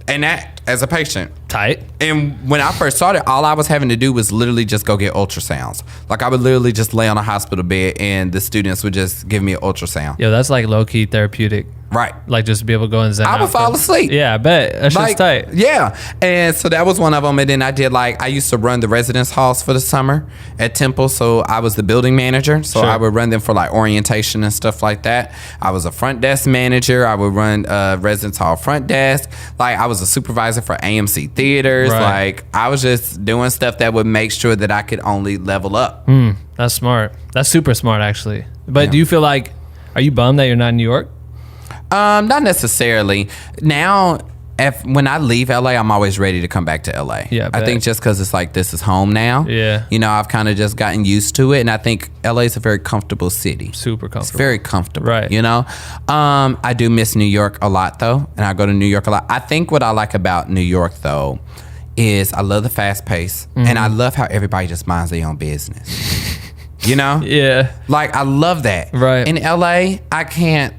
as a patient. Tight. And when I first started, all I was having to do was literally just go get ultrasounds. Like I would literally just lay on a hospital bed and the students would just give me an ultrasound. Yo, that's like low-key therapeutic. Right. Like just to be able to go and zen I would fall asleep. Yeah, I bet. That's just tight. Yeah. And so that was one of them. And then I did I used to run the residence halls for the summer at Temple. So I was the building manager. So I would run them for like orientation and stuff like that. I was a front desk manager. I would run residence hall front desk. Like I was a supervisor for AMC theaters. Right. Like I was just doing stuff that would make sure that I could only level up. That's smart. That's super smart actually. But do you feel like, are you bummed that you're not in New York? Not necessarily. Now, when I leave LA, I'm always ready to come back to LA. Yeah, I think just because it's like this is home now. Yeah. You know, I've kind of just gotten used to it, and I think LA is a very comfortable city. Super comfortable. It's very comfortable. Right. You know, I do miss New York a lot though, and I go to New York a lot. I think what I like about New York though is I love the fast pace, and I love how everybody just minds their own business. You know? Yeah. Like, I love that. Right. In LA, I can't,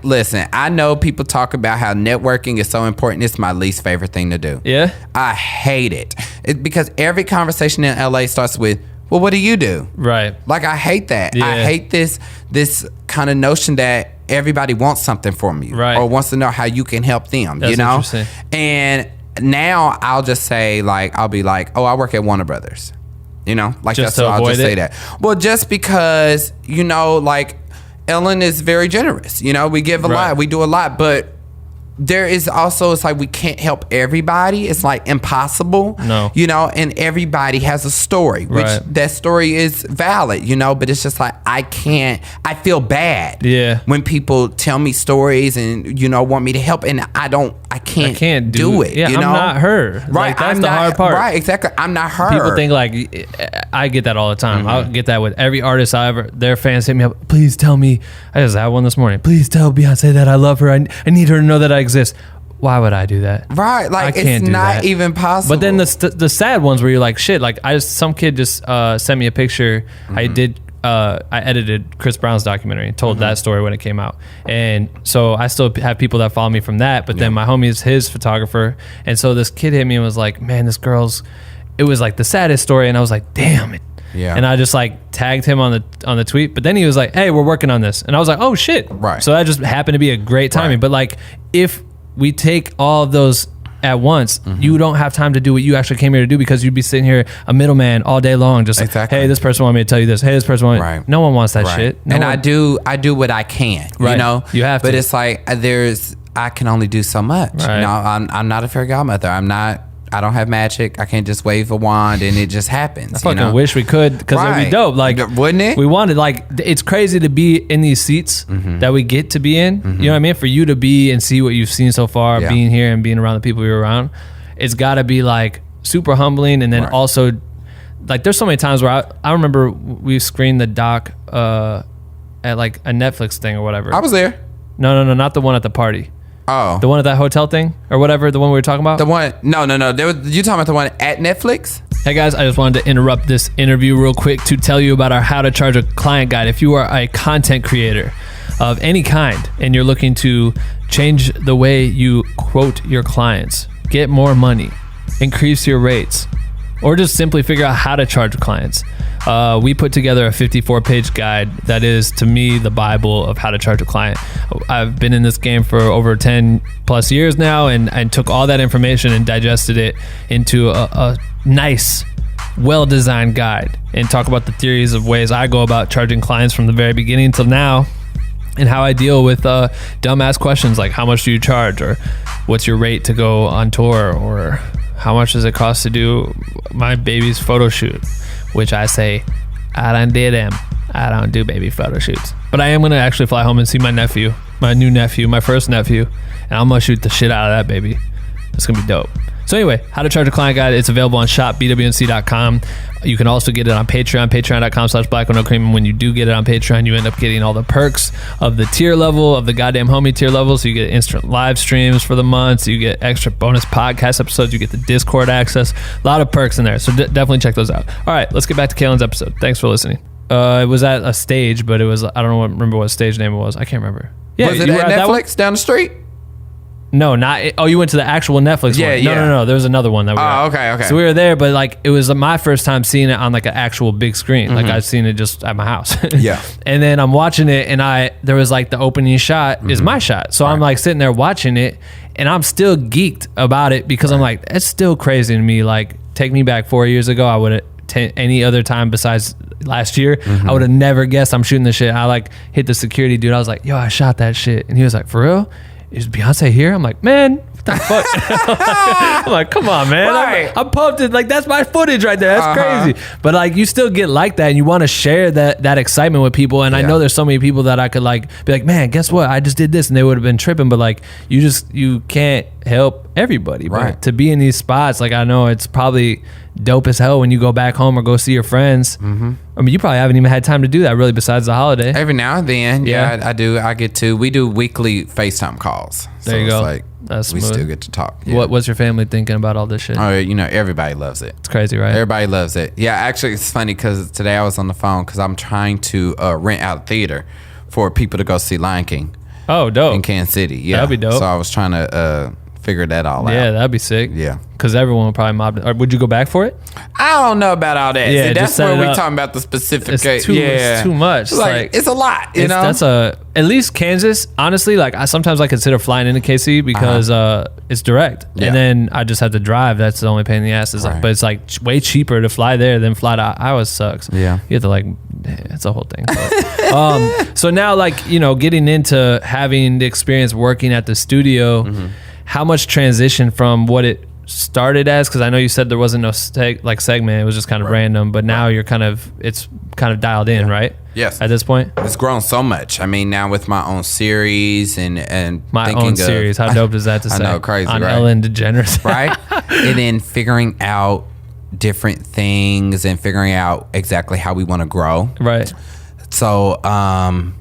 listen, I know people talk about how networking is so important. It's my least favorite thing to do. Yeah? I hate it. Because every conversation in LA starts with, well, what do you do? Right. Like, I hate that. Yeah. I hate this kind of notion that everybody wants something from you. Right. Or wants to know how you can help them, That's you know? interesting. And now I'll just say, I'll be like, oh, I work at Warner Brothers. You know, Just that's why I'll just it? say that. Well, just because, you know, Ellen is very generous. You know, we give a lot, we do a lot, but there is also, it's like we can't help everybody. It's like impossible. No. You know, and everybody has a story, which that story is valid, you know, but it's just like I feel bad when people tell me stories and, you know, want me to help, and I can't do it. Yeah, you know? I'm not her. Right. Like, that's the hard part. Right, exactly. I'm not her. People think like, I get that all the time. I'll get that with every artist their fans hit me up, please tell me, I just had one this morning, please tell Beyonce that I love her. I need her to know that I exist. Why would I do that? Right, like it's not even possible. But then the sad ones where you're like, shit, like some kid just sent me a picture. I edited Chris Brown's documentary and told that story when it came out, and so I still have people that follow me from that. But then my homie is his photographer, and so this kid hit me and was like, man, it was like the saddest story, and I was like, damn it. Yeah. And I just like tagged him on the tweet, but then he was like, hey, we're working on this, and I was like, oh shit. Right. So that just happened to be a great timing. But like, if we take all of those at once, you don't have time to do what you actually came here to do, because you'd be sitting here a middleman all day long, just like, hey, this person wanted me to tell you this. Hey, this person wanted No one wants that shit. I do what I can. You know, you have to. But it's like I can only do so much. Right. You know, I'm not a fairy godmother. I don't have magic. I can't just wave a wand and it just happens. I fucking wish we could, because it'd be dope. Like, wouldn't it? We wanted, like, it's crazy to be in these seats that we get to be in. You know what I mean? For you to be and see what you've seen so far, being here and being around the people you're around, it's got to be like super humbling. And then also, like, there's so many times where I remember we screened the doc at like a Netflix thing or whatever. I was there. No, not the one at the party. Oh, the one at that hotel thing or whatever, the one we were talking about? The one, no. You talking about the one at Netflix? Hey guys, I just wanted to interrupt this interview real quick to tell you about our How to Charge a Client guide. If you are a content creator of any kind and you're looking to change the way you quote your clients, get more money, increase your rates, or just simply figure out how to charge clients, we put together a 54-page guide that is, to me, the Bible of how to charge a client. I've been in this game for over 10 plus years now, and took all that information and digested it into a nice, well-designed guide, and talk about the theories of ways I go about charging clients from the very beginning till now, and how I deal with dumbass questions like, how much do you charge, or what's your rate to go on tour, or how much does it cost to do my baby's photo shoot? Which I say, I done did them. I don't do baby photo shoots. But I am going to actually fly home and see my nephew, my new nephew, my first nephew. And I'm going to shoot the shit out of that baby. It's going to be dope. So anyway, How to Charge a Client Guide. It's available on shop.bwnc.com. You can also get it on Patreon, patreon.com/blackwithnocream. And when you do get it on Patreon, you end up getting all the perks of the tier level, of the goddamn homie tier level. So you get instant live streams for the month. You get extra bonus podcast episodes. You get the Discord access. A lot of perks in there. So definitely check those out. All right, let's get back to Kalen's episode. Thanks for listening. It was at a stage, but it was, I don't remember what stage name it was. I can't remember. Yeah, was it at Netflix down the street? No, not. Oh, you went to the actual Netflix one. No. There was another one that we were at. Okay. So we were there, but like it was my first time seeing it on like an actual big screen. Like I've seen it just at my house. Yeah. And then I'm watching it, and there was like the opening shot is my shot. So I'm like sitting there watching it, and I'm still geeked about it, because I'm like, it's still crazy to me. Like, take me back 4 years ago, I would have any other time besides last year, I would have never guessed I'm shooting this shit. I like hit the security dude. I was like, yo, I shot that shit. And he was like, for real? Is Beyonce here? I'm like, man, what the fuck? I'm like, come on, man. Right. I'm pumped. Like, that's my footage right there. That's crazy. But like, you still get like that, and you want to share that excitement with people. And I know there's so many people that I could like be like, man, guess what? I just did this, and they would have been tripping. But like, you can't help everybody. Right. But to be in these spots, like, I know it's probably dope as hell when you go back home or go see your friends. I mean, you probably haven't even had time to do that really, besides the holiday. Every now and then, I do. I get to. We do weekly FaceTime calls. There you go. Like, that's we smooth. still get to talk. Yeah. What's your family thinking about all this shit? Oh, everybody loves it. It's crazy, right? Everybody loves it. Yeah, actually, it's funny because today I was on the phone because I'm trying to rent out a theater for people to go see Lion King. Oh, dope. In Kansas City. Yeah, that'd be dope. So I was trying to figure that all out. Yeah, that'd be sick. Yeah. Because everyone would probably mob it. Or would you go back for it? I don't know about all that. Yeah, see, that's set where it we're up. talking about the specific. It's too much. Like, it's a lot, you know? That's at least Kansas, honestly, like sometimes I consider flying into KC because it's direct. Yeah. And then I just have to drive. That's the only pain in the ass. But it's like way cheaper to fly there than fly to Iowa. Sucks. Yeah. You have to like it's a whole thing. But, so now, like, you know, getting into having the experience working at the studio, how much transition from what it started as? Because I know you said there wasn't no segment, it was just kind of random, but now you're it's kind of dialed in, right? Yes. At this point, it's grown so much. I mean, now with my own series and my own series, how dope is that to say? I know, crazy, on right? Ellen DeGeneres, right? And then figuring out different things and figuring out exactly how we want to grow, right? So, I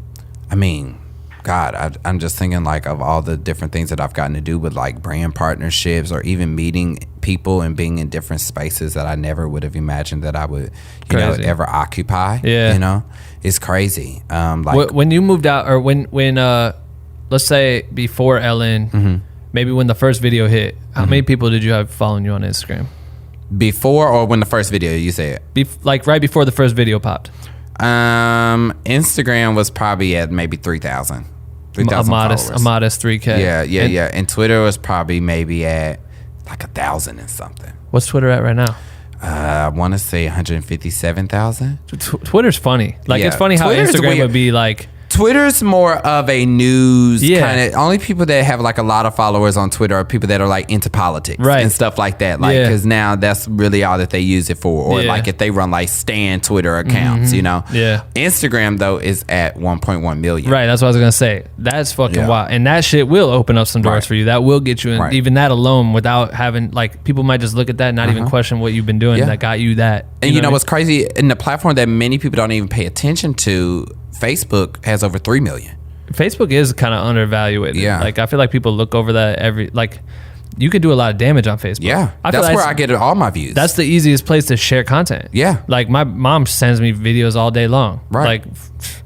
mean, God, I'm just thinking like of all the different things that I've gotten to do with like brand partnerships or even meeting people and being in different spaces that I never would have imagined that I would, you know, ever occupy. Yeah. You know, it's crazy. Like when you moved out, or when let's say before Ellen, maybe when the first video hit, how many people did you have following you on Instagram? Before or when the first video, you said? Like right before the first video popped. Instagram was probably at maybe 3,000. A modest 3K. Yeah. And Twitter was probably maybe at like 1,000 and something. What's Twitter at right now? I want to say 157,000. Twitter's funny. Like, it's funny how Twitter's Instagram weird. would be like. Twitter's more of a news kind of. Only people that have like a lot of followers on Twitter are people that are like into politics and stuff like that. Like, because now that's really all that they use it for. Or like if they run like Stan Twitter accounts, you know. Yeah. Instagram though is at 1.1 million. Right. That's what I was gonna say. That's fucking wild. And that shit will open up some doors for you. That will get you in. Even that alone, without having like people might just look at that and not even question what you've been doing. That got you that. And you know what's crazy? In the platform that many people don't even pay attention to, Facebook has over 3 million. Facebook is kind of undervalued. Yeah. Like, I feel like people look over that you could do a lot of damage on Facebook. Yeah. That's where I get all my views. That's the easiest place to share content. Yeah. Like, my mom sends me videos all day long. Right. Like,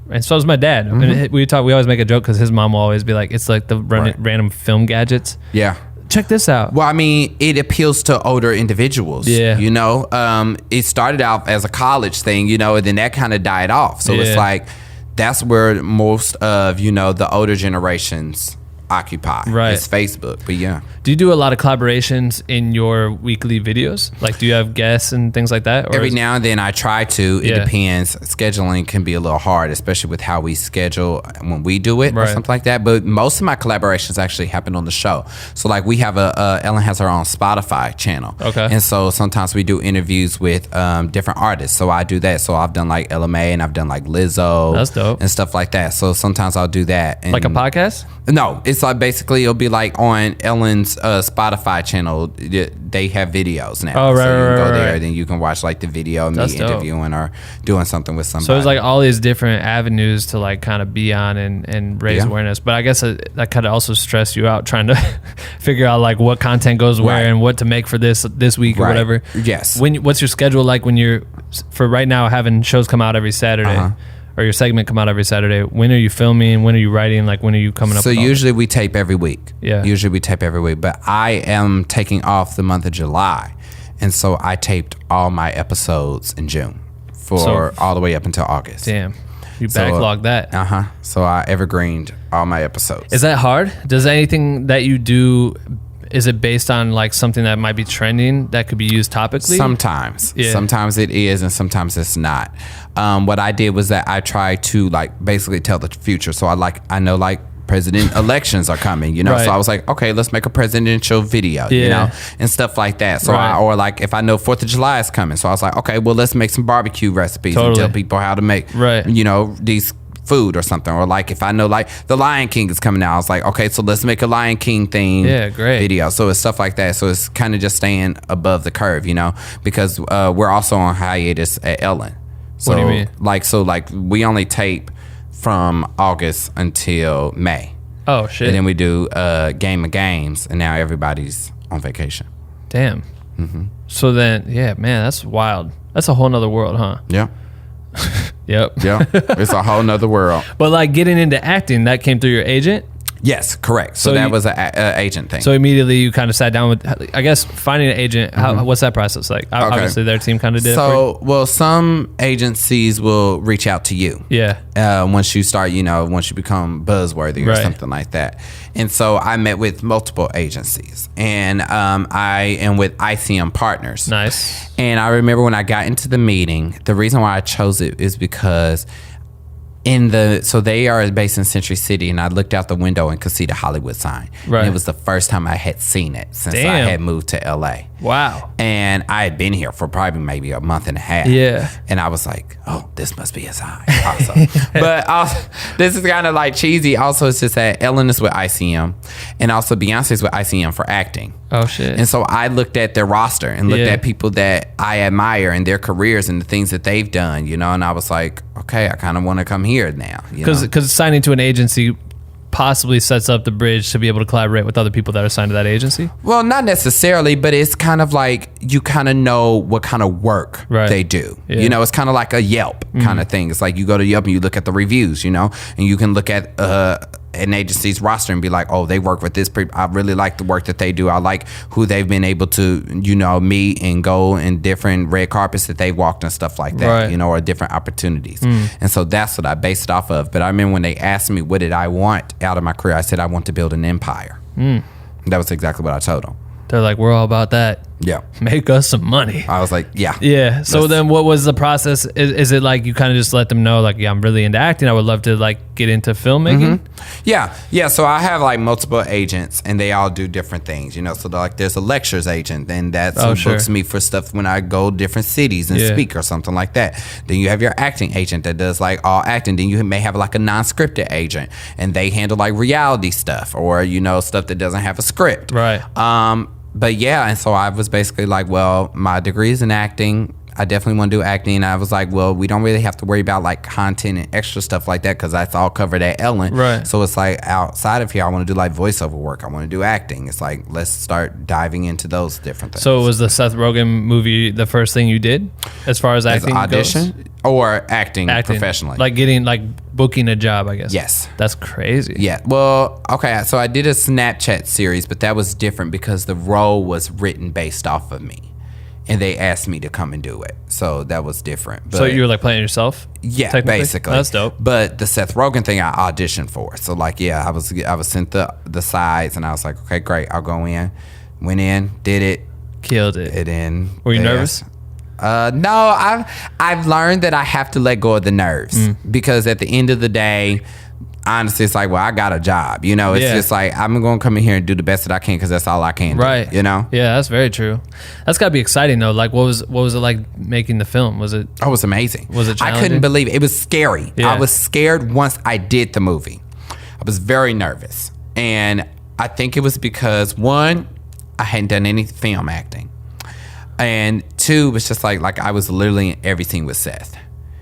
and so does my dad. I mean, we always make a joke because his mom will always be like, it's like the random film gadgets. Yeah. Check this out. Well, I mean, it appeals to older individuals. Yeah. You know, it started out as a college thing, you know, and then that kind of died off. So it's like, that's where most of, you know, the older generations occupy. Right. It's Facebook. But yeah. Do you do a lot of collaborations in your weekly videos? Like, do you have guests and things like that? Or Every now and then I try to. It Yeah. depends. Scheduling can be a little hard, especially with how we schedule when we do it or Right. something like that. But most of my collaborations actually happen on the show. So like we have Ellen has her own Spotify channel. Okay. And so sometimes we do interviews with different artists. So I do that. So I've done like LMA and I've done like Lizzo. That's dope. And stuff like that. So sometimes I'll do that. And like a podcast? No, it's like basically it'll be like on Ellen's Spotify channel. They have videos now. Oh, right, so you can go right, there, right. then you can watch like the video of me That's dope. interviewing or doing something with somebody. So it's like all these different avenues to like kind of be on and raise awareness. But I guess that kind of also stress you out trying to figure out like what content goes where and what to make for this week or whatever. Yes. What's your schedule like when you're, for right now, having shows come out every Saturday? Or your segment come out every Saturday. When are you filming? When are you writing? Like, when are you coming up So with all usually we tape every week. Yeah. Usually we tape every week. But I am taking off the month of July. And so I taped all my episodes in June for all the way up until August. Damn. You backlogged that. So I evergreened all my episodes. Is that hard? Does anything that you do, is it based on like something that might be trending that could be used topically? Sometimes. Yeah. Sometimes it is and sometimes it's not. What I did was that I tried to like basically tell the future. So I know like president elections are coming, you know? Right. So I was like, okay, let's make a presidential video, you know, and stuff like that. So or like if I know 4th of July is coming. So I was like, okay, well, let's make some barbecue recipes and tell people how to make, you know, these food or something. Or like if I know like the Lion King is coming out, I was like, okay, so let's make a Lion King theme video. So it's stuff like that. So it's kind of just staying above the curve, you know, because we're also on hiatus at Ellen. So what do you mean? Like we only tape from August until May. Oh shit. And then we do Game of Games, and now everybody's on vacation. Damn. So then, yeah, man, that's wild. That's a whole nother world, huh? Yeah. Yep. Yeah. It's a whole nother world. But like getting into acting, that came through your agent? Yes, correct. So that was an agent thing. So immediately you kind of sat down with, I guess, finding an agent. What's that process like? Obviously, their team kind of did it for you. Well, some agencies will reach out to you. Yeah. Once you start, once you become buzzworthy or something like that. And so I met with multiple agencies, and I am with ICM Partners. Nice. And I remember when I got into the meeting, the reason why I chose it is because so they are based in Century City, and I looked out the window and could see the Hollywood sign. Right. And it was the first time I had seen it since I had moved to LA. Wow. And I had been here for probably maybe a month and a half. Yeah. And I was like, oh, this must be a sign. Also. But also, this is kind of like cheesy. Also, it's just that Ellen is with ICM, and also Beyonce is with ICM for acting. Oh, shit. And so I looked at their roster and looked at people that I admire and their careers and the things that they've done, and I was like, okay, I kind of want to come here now. Because signing to an agency possibly sets up the bridge to be able to collaborate with other people that are signed to that agency? Well, not necessarily, but it's kind of like you kind of know what kind of work they do. Yeah. It's kind of like a Yelp kind of thing. It's like you go to Yelp and you look at the reviews, and you can look at an agency's roster and be like, oh, they work with this people. I really like the work that they do. I like who they've been able to, meet and go in different red carpets that they walked and stuff like that, or different opportunities. And so that's what I based it off of. But I remember when they asked me, what did I want out of my career? I said, I want to build an empire. That was exactly what I told them. They're like, we're all about that. Yeah. Make us some money. I was like, yeah. Yeah. So then what was the process? Is it like you kind of just let them know, like, yeah, I'm really into acting. I would love to like get into filmmaking? Yeah. Yeah. So I have like multiple agents, and they all do different things, So like there's a lectures agent, and that's who books me for stuff when I go different cities and speak or something like that. Then you have your acting agent that does like all acting. Then you may have like a non-scripted agent, and they handle like reality stuff or, stuff that doesn't have a script. Right. But yeah, and so I was basically like, well, my degree is in acting. I definitely want to do acting. And I was like, well, we don't really have to worry about like content and extra stuff like that because that's all covered at Ellen. Right. So it's like outside of here, I want to do like voiceover work. I want to do acting. It's like, let's start diving into those different things. So was the Seth Rogen movie the first thing you did as far as acting audition goes? Or acting professionally? Like booking a job, I guess. Yes. That's crazy. Yeah. Well, okay. So I did a Snapchat series, but that was different because the role was written based off of me. And they asked me to come and do it. So that was different. But, so you were like playing yourself? Yeah, basically. That's dope. But the Seth Rogen thing I auditioned for. So like, yeah, I was sent the sides, and I was like, okay, great. I'll go in. Went in, did it. Killed it. And then. Were you nervous? No, I've learned that I have to let go of the nerves because at the end of the day, honestly, it's like, well, I got a job, it's just like, I'm going to come in here and do the best that I can because that's all I can do, Yeah, that's very true. That's got to be exciting though. Like what was it like making the film? Was it? Oh, it was amazing. Was it challenging? I couldn't believe it. It was scary. Yeah. I was scared once I did the movie. I was very nervous. And I think it was because one, I hadn't done any film acting. And two, it was just like I was literally in everything with Seth.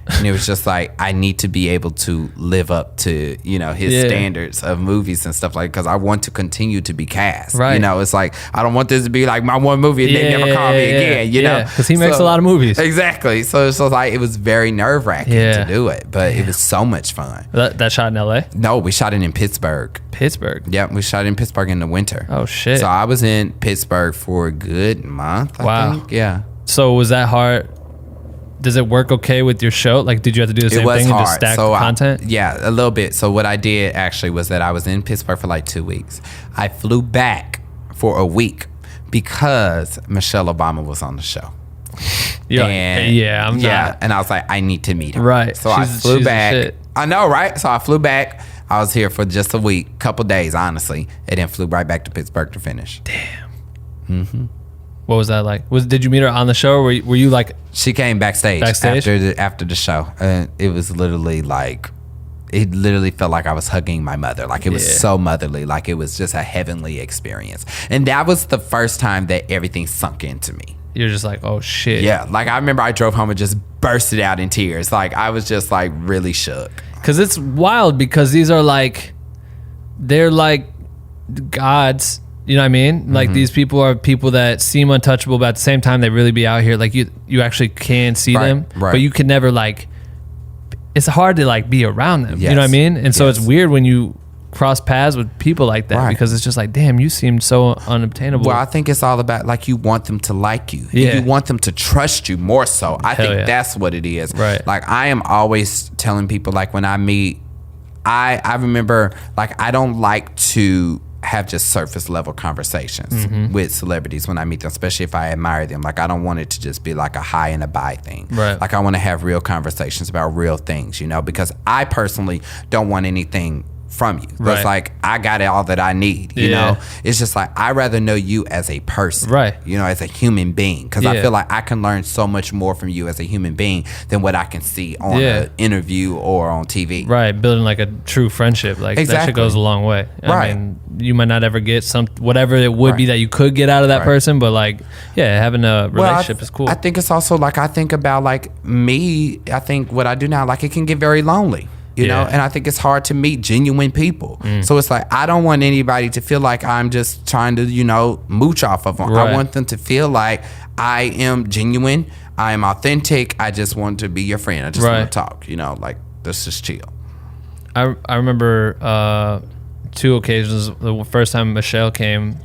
And it was just like, I need to be able to live up to, his standards of movies and stuff like, because I want to continue to be cast. Right. It's like, I don't want this to be like my one movie and they never call me again, Yeah, because he makes a lot of movies. Exactly. So it's just like, it was very nerve wracking to do it, but it was so much fun. That shot in LA? No, we shot it in Pittsburgh. Pittsburgh? Yep, we shot it in Pittsburgh in the winter. Oh, shit. So I was in Pittsburgh for a good month, I think. Yeah. So was that hard? Does it work okay with your show? Like, did you have to do the same thing and just stack the content? Yeah, a little bit. So what I did actually was that I was in Pittsburgh for like 2 weeks. I flew back for a week because Michelle Obama was on the show. And I was like, I need to meet her. Right. So I flew back. I know, right? So I flew back. I was here for just a week, couple days, honestly, and then flew right back to Pittsburgh to finish. Damn. Mm-hmm. What was that like? Did you meet her on the show, or were you like? She came backstage after the show, and it was literally like, it literally felt like I was hugging my mother. Like it was so motherly. Like it was just a heavenly experience, and that was the first time that everything sunk into me. You're just like, oh shit. Yeah, like I remember I drove home and just bursted out in tears. Like I was just like really shook. Because it's wild because these are like, they're like gods. You know what I mean? Like these people are people that seem untouchable, but at the same time they really be out here. Like you actually can see them, but you can never like. It's hard to like be around them. Yes. You know what I mean? And so it's weird when you cross paths with people like that Right. because it's just like, damn, you seem so unobtainable. Well, I think it's all about like you want them to like you. Yeah. You want them to trust you more so. I Hell think yeah. that's what it is. Right. Like I am always telling people like when I meet, I remember like I don't like to have just surface level conversations with celebrities when I meet them, especially if I admire them. Like I don't want it to just be like a high and a buy thing. Right. Like I want to have real conversations about real things, because I personally don't want anything from you. Right. It's like I got all that I need, you know. It's just like I rather know you as a person, Right. As a human being, because I Yeah. feel like I can learn so much more from you as a human being than what I can see on Yeah. an interview or on TV. Right, building like a true friendship, like that shit Exactly. goes a long way. Right. I mean, you might not ever get whatever it would be Right. that you could get out of that Right. person, but like, yeah, having a Well, relationship is cool. I think it's also like I think about like me. I think what I do now, like it can get very lonely. You know, Yeah. and I think it's hard to meet genuine people. So it's like I don't want anybody to feel like I'm just trying to, mooch off of them. Right. I want them to feel like I am genuine. I am authentic. I just want to be your friend. I just Right. want to talk. Like let's just chill. I remember 2 occasions. The first time Michelle came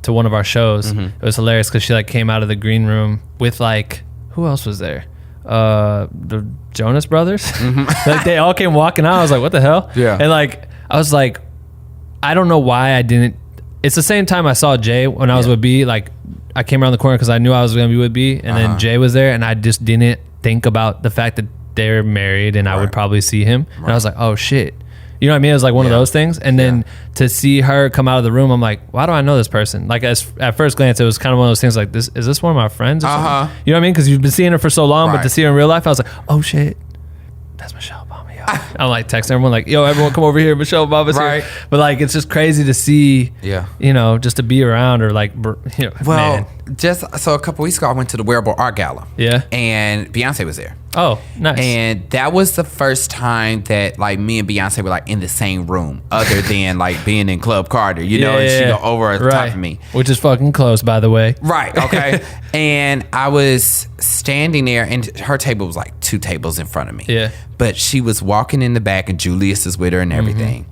to one of our shows, it was hilarious because she like came out of the green room with like, who else was there? The Jonas Brothers. Like they all came walking out. I was like, what the hell? Yeah. And like I was like, I don't know why I didn't. It's the same time I saw Jay when I was with B. Like I came around the corner because I knew I was gonna be with B, and then Jay was there, and I just didn't think about the fact that they're married and I would probably see him. And I was like, oh shit. You know what I mean? It was like one of those things. And then to see her come out of the room, I'm like, why do I know this person? Like at first glance, it was kind of one of those things like, is this one of my friends or something? You know what I mean? Because you've been seeing her for so long, but to see her in real life, I was like, oh shit, that's Michelle Obama. Yo. I'm like texting everyone like, yo, everyone come over here. Michelle Obama's here. But like, it's just crazy to see, just to be around or like, man. Just so a couple weeks ago, I went to the Wearable Art Gala. Yeah. And Beyonce was there. Oh, nice. And that was the first time that like me and Beyonce were like in the same room, other than like being in Club Carter, and she go over the top of me, which is fucking close, by the way. Right. Okay. And I was standing there, and her table was like 2 tables in front of me. Yeah. But she was walking in the back, and Julius is with her and everything.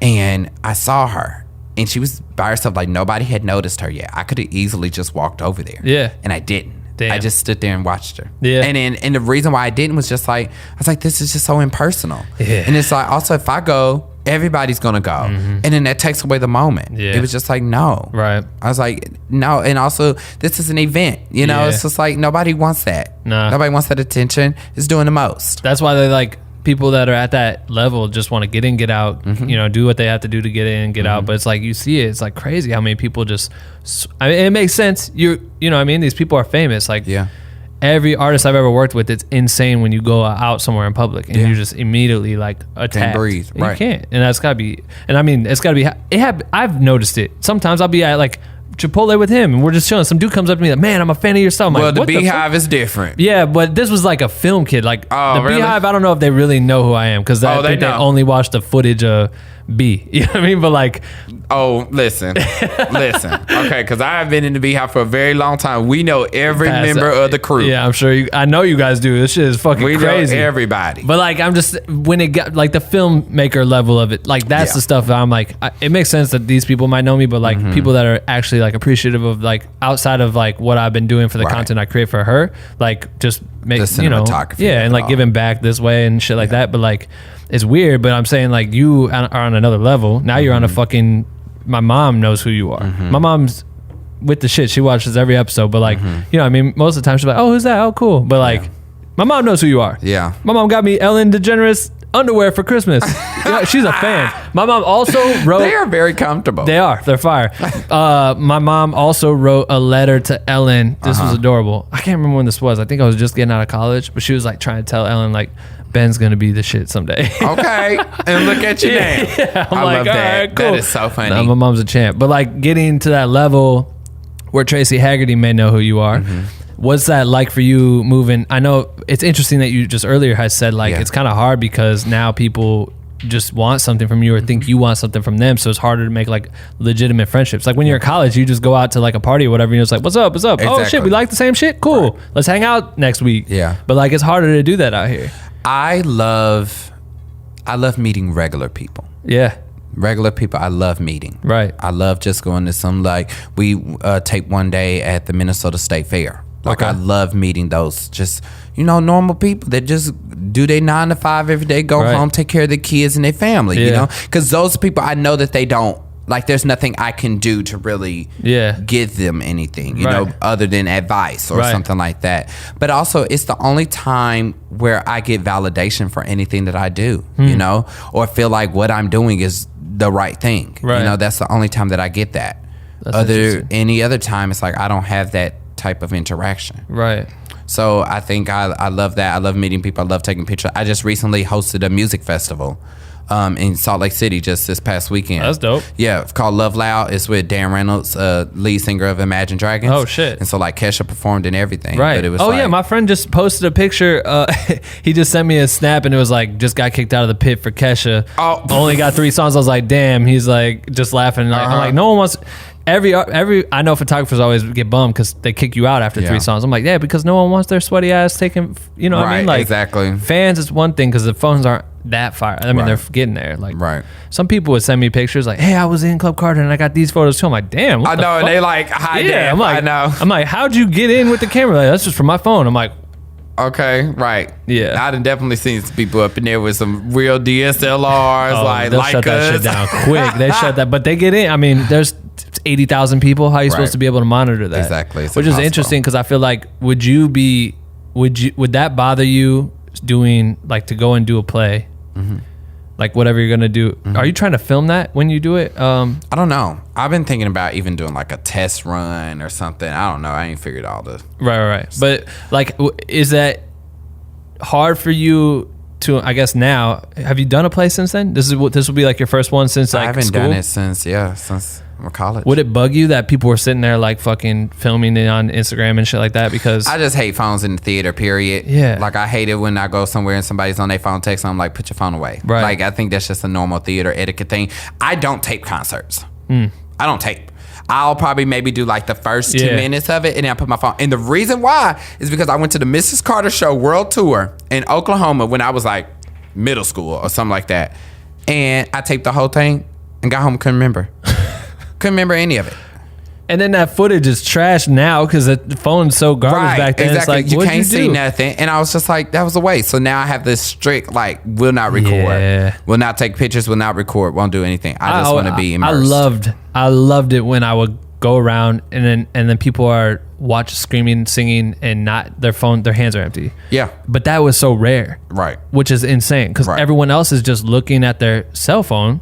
And I saw her. And she was by herself, like nobody had noticed her yet. I could have easily just walked over there. Yeah. And I didn't. Damn. I just stood there and watched her. Yeah. And the reason why I didn't was just like, I was like, this is just so impersonal. Yeah. And it's like, also if I go, everybody's gonna go. And then that takes away the moment. Yeah. It was just like, no. Right. I was like, no. And also this is an event, Yeah. it's just like, nobody wants that. Nah. Nobody wants that attention. It's doing the most. That's why they like people that are at that level just want to get in, get out, do what they have to do to get in, get out. But it's like, you see it, it's like crazy how many people just, I mean, it makes sense. You know what I mean? These people are famous. Like every artist I've ever worked with, it's insane when you go out somewhere in public and you just immediately like attacked. Can't breathe. You Right. can't. And that's gotta be, and I mean, it's gotta be, I've noticed it. Sometimes I'll be at like Chipotle with him and we're just chilling. Some dude comes up to me like, man, I'm a fan of your stuff. I'm Well, like, the what Beehive is different. Yeah, but this was like a film kid. Like the really? Beehive, I don't know if they really know who I am because I think they know. only watched the footage of B. You know what I mean? But like, Oh, listen. Okay, because I have been in the Beehive for a very long time. We know every member of the crew. Yeah, I'm sure I know you guys do. This shit is fucking We crazy. know everybody. But like, I'm just, when it got like the filmmaker level of it, like that's the stuff that I'm like, it makes sense that these people might know me, but like people that are actually like appreciative of like outside of like what I've been doing for the content I create for her, like just make, The cinematography and like giving back this way and shit like that. But like, it's weird, but I'm saying like you are on another level. Now you're on a fucking, my mom knows who you are. My mom's with the shit. She watches every episode, but like, you know what I mean? Most of the time she's like, oh, who's that? Oh, cool. But like, my mom knows who you are. Yeah. My mom got me Ellen DeGeneres underwear for Christmas. Yeah, she's a fan. My mom also wrote. They are very comfortable. They are. They're fire. My mom also wrote a letter to Ellen. This was adorable. I can't remember when this was. I think I was just getting out of college, but she was like trying to tell Ellen like, Ben's gonna be the shit someday. Okay. And look at you now. Yeah, I'm I like, love that. all right, cool. That is so funny. No, my mom's a champ. But like getting to that level where Tracy Haggerty may know who you are. What's that like for you moving? I know it's interesting that you just earlier had said like it's kind of hard because now people just want something from you or think you want something from them, so it's harder to make like legitimate friendships. Like when you're in college, you just go out to like a party or whatever and you're just like, what's up? Oh Exactly. shit, we like the same shit? Cool. Let's hang out next week. Yeah. But like it's harder to do that out here. I love meeting regular people. Yeah. Regular people I love meeting. Right. I love just going to some, like, we tape one day at the Minnesota State Fair. Like, Okay. I love meeting those just, normal people that just do their 9 to 5 every day, go Right. home, take care of their kids and their family, Yeah. Because those people, I know that they don't, like, there's nothing I can do to really give them anything, other than advice or something like that. But also, it's the only time where I get validation for anything that I do, or feel like what I'm doing is the right thing. Right. That's the only time that I get that. That's Any other time, it's like I don't have that type of interaction. Right. So I think I love that. I love meeting people. I love taking pictures. I just recently hosted a music festival in Salt Lake City just this past weekend. That's dope. Yeah, it's called Love Loud. It's with Dan Reynolds, lead singer of Imagine Dragons. Oh, shit. And so like Kesha performed and everything. Right. But it was yeah, my friend just posted a picture. He just sent me a snap and it was like, just got kicked out of the pit for Kesha. Oh. Only got 3 songs. I was like, damn. He's like, just laughing. Like, I'm like, no one wants... Every I know photographers always get bummed because they kick you out after 3 songs. I'm like, yeah, because no one wants their sweaty ass taking, what I mean? Like, exactly. Fans is one thing because the phones aren't that far. I mean, they're getting there. Like, some people would send me pictures like, hey, I was in Club Carter and I got these photos too. I'm like, damn. What I the know, fuck? and they like high def. I know. I'm like, how'd you get in with the camera? Like, that's just from my phone. I'm like, okay, right. Yeah. I done definitely seen some people up in there with some real DSLRs, they'll shut that shit down quick. They shut that, but they get in. I mean, there's 80,000 people. How are you supposed to be able to monitor that? Exactly. It's Which impossible. is interesting because I feel like would that bother you doing like to go and do a play? Mm-hmm. Like whatever you're gonna do. Mm-hmm. Are you trying to film that when you do it? I don't know. I've been thinking about even doing like a test run or something. I don't know. I ain't figured all the Right. But like, is that hard for you to? I guess now, have you done a play since then? This will be like your first one since like I haven't school? done it since college. Would it bug you that people were sitting there like fucking filming it on Instagram and shit like that? Because I just hate phones in the theater, period. Yeah. Like I hate it when I go somewhere and somebody's on their phone texting. I'm like, put your phone away. Right. Like I think that's just a normal theater etiquette thing. I don't tape concerts. I don't tape. I'll probably maybe do like the first 2 minutes of it and then I put my phone. And the reason why is because I went to the Mrs. Carter Show World Tour in Oklahoma when I was like middle school or something like that. And I taped the whole thing and got home and couldn't remember. Couldn't remember any of it. and then that footage is trash now because the phone's so garbage back then. Exactly. It's like, you what'd can't see do? nothing. And I was just like, that was a waste. So now I have this strict, like, will not record, will not take pictures, will not record, won't do anything. I just want to be immersed. I loved it when I would go around and then people are screaming, singing, and not their hands are empty. Yeah. But that was so rare. Right. Which is insane because everyone else is just looking at their cell phone.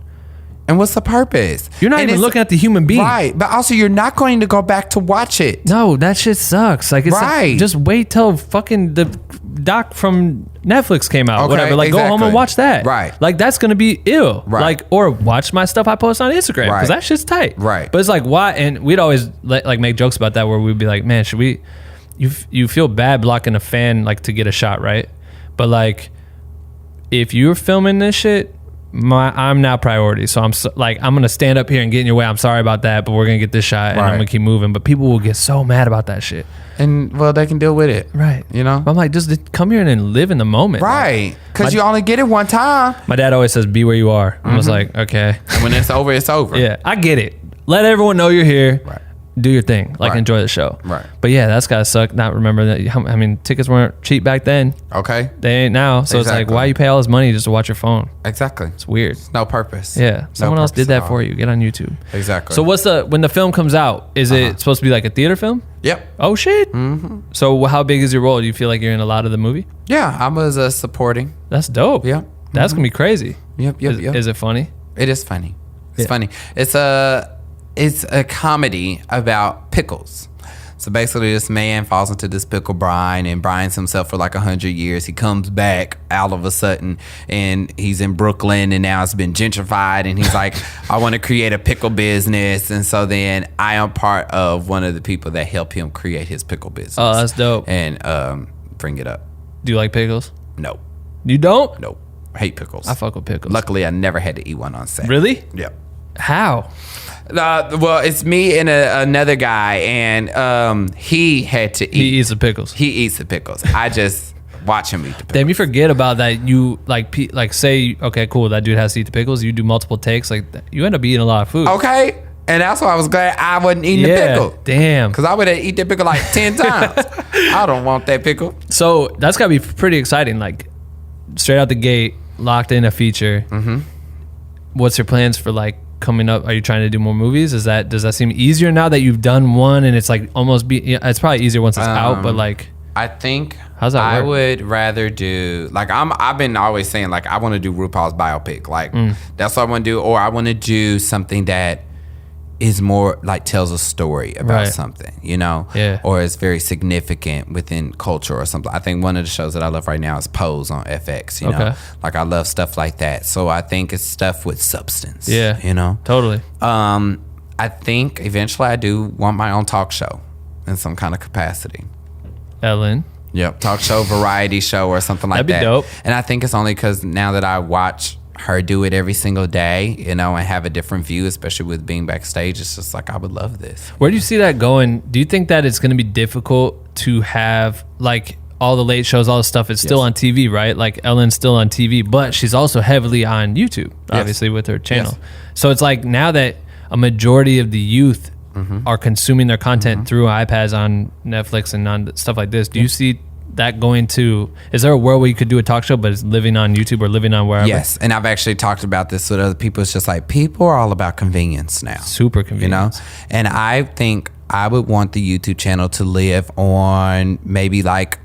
And what's the purpose? You're not even looking at the human being. Right. But also, you're not going to go back to watch it. No, that shit sucks. Like, it's like, just wait till fucking the doc from Netflix came out. Whatever. Like, go home and watch that. Right. Like, that's going to be ill. Right. Like, or watch my stuff I post on Instagram because that shit's tight. Right. But it's like, why? And we'd always like make jokes about that where we'd be like, man, should we? You feel bad blocking a fan like to get a shot, right? But like, if you're filming this shit, I'm now priority. So I'm I'm gonna stand up here and get in your way. I'm sorry about that, but we're gonna get this shot and I'm gonna keep moving. But people will get so mad about that shit. And well, they can deal with it, right? You know. I'm like, just come here and live in the moment, right? Because you only get it one time. My dad always says, "Be where you are." I was like, okay. And when it's over, it's over. Yeah, I get it. Let everyone know you're here. Right. Do your thing, like enjoy the show. Right. But yeah, that's gotta suck. Not remember that. I mean, tickets weren't cheap back then. Okay. They ain't now. So it's like, why you pay all this money just to watch your phone? Exactly. It's weird. No purpose. Yeah. Someone else did that for you. Get on YouTube. Exactly. So when the film comes out, is it supposed to be like a theater film? Yep. Oh shit. Mm-hmm. So how big is your role? Do you feel like you're in a lot of the movie? Yeah, I was supporting. That's dope. Yep. That's gonna be crazy. Yep. Is it funny? It is funny. It's funny. It's a comedy about pickles. So basically, this man falls into this pickle brine and brines himself for like 100 years. He comes back all of a sudden, and he's in Brooklyn, and now it's been gentrified. And he's like, I want to create a pickle business. And so then I am part of one of the people that help him create his pickle business. Oh, that's dope. And bring it up. Do you like pickles? No. You don't? No. I hate pickles. I fuck with pickles. Luckily, I never had to eat one on set. Really? Yep. How? Well, it's me and another guy, and he had to eat. He eats the pickles. He eats the pickles. I just watch him eat the pickles. Damn, you forget about that. You like say, okay, cool, that dude has to eat the pickles. You do multiple takes, like you end up eating a lot of food. Okay, and that's why I was glad I wasn't eating the pickle. Damn, because I would have eaten that pickle like 10 times. I don't want that pickle. So that's gotta be pretty exciting. Like straight out the gate, locked in a feature. Mm-hmm. What's your plans for like coming up? Are you trying to do more movies? Does that seem easier now that you've done one and it's like almost it's probably easier once it's out, but like I think how's that I work? would rather do like I've been always saying like I want to do RuPaul's biopic, like that's what I want to do, or I want to do something that is more like tells a story about something, you know, or is very significant within culture or something. I think one of the shows that I love right now is Pose on FX, you know, like I love stuff like that. So I think it's stuff with substance, you know, totally. I think eventually I do want my own talk show in some kind of capacity. Ellen. Yep, talk show, variety show, or something like that. That'd be dope. And I think it's only because now that I watch her do it every single day, you know, and have a different view, especially with being backstage, it's just like I would love this. Where do you see that going? Do you think that it's going to be difficult to have like all the late shows, all the stuff is still on TV, right? Like Ellen's still on TV, but she's also heavily on YouTube, obviously with her channel. So it's like now that a majority of the youth are consuming their content through iPads on Netflix and on stuff like this, do you see that going to, is there a world where you could do a talk show but it's living on YouTube or living on wherever? Yes, and I've actually talked about this with other people. It's just like people are all about convenience now. Super convenient. You know? And I think I would want the YouTube channel to live on maybe like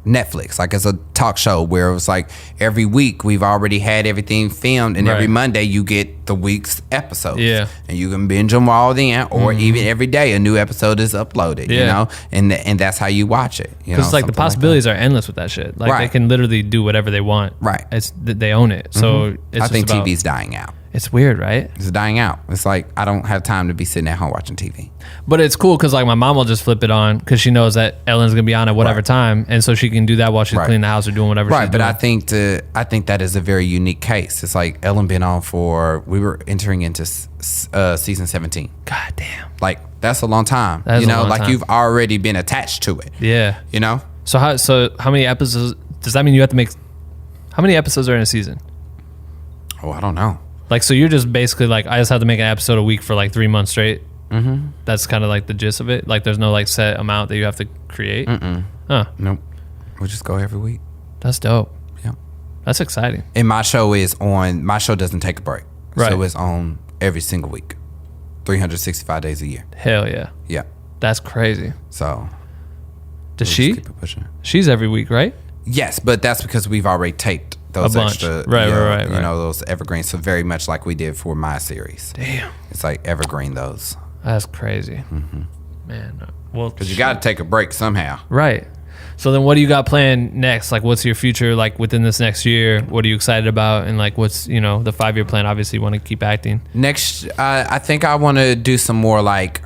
Netflix, like as a talk show where it was like every week we've already had everything filmed, and every Monday you get the week's episodes. Yeah, and you can binge them all then, or even every day a new episode is uploaded. You know, and that's how you watch it. Because like the possibilities are endless with that shit. Like they can literally do whatever they want. Right, they own it. So it's I think TV's dying out. It's weird, right? It's dying out. It's like I don't have time to be sitting at home watching TV. But it's cool because like my mom will just flip it on because she knows that Ellen's gonna be on at whatever time, and so she can do that while she's cleaning the house or doing whatever. She's But doing. I think that is a very unique case. It's like Ellen been on we were entering into season 17. God damn, like that's a long time. You know, like you've already been attached to it. Yeah, you know. So how many episodes? Does that mean you have to make? How many episodes are in a season? Oh, I don't know. Like, so you're just basically like, I just have to make an episode a week for like 3 months straight. Mm-hmm. That's kind of like the gist of it. Like, there's no like set amount that you have to create. Huh? Nope. We'll just go every week. That's dope. Yeah, that's exciting. And my show doesn't take a break. Right. So it's on every single week, 365 days a year. Hell yeah. Yeah. That's crazy. So does she? Keep it pushing. She's every week, right? Yes, but that's because we've already taped those extra, right. You know, those evergreens. So very much like we did for my series. Damn, it's like evergreen those. That's crazy, man. Well, because you got to take a break somehow, right? So then, what do you got planned next? Like, what's your future like within this next year? What are you excited about? And like, what's the 5-year plan? Obviously, you want to keep acting. Next, I think I want to do some more like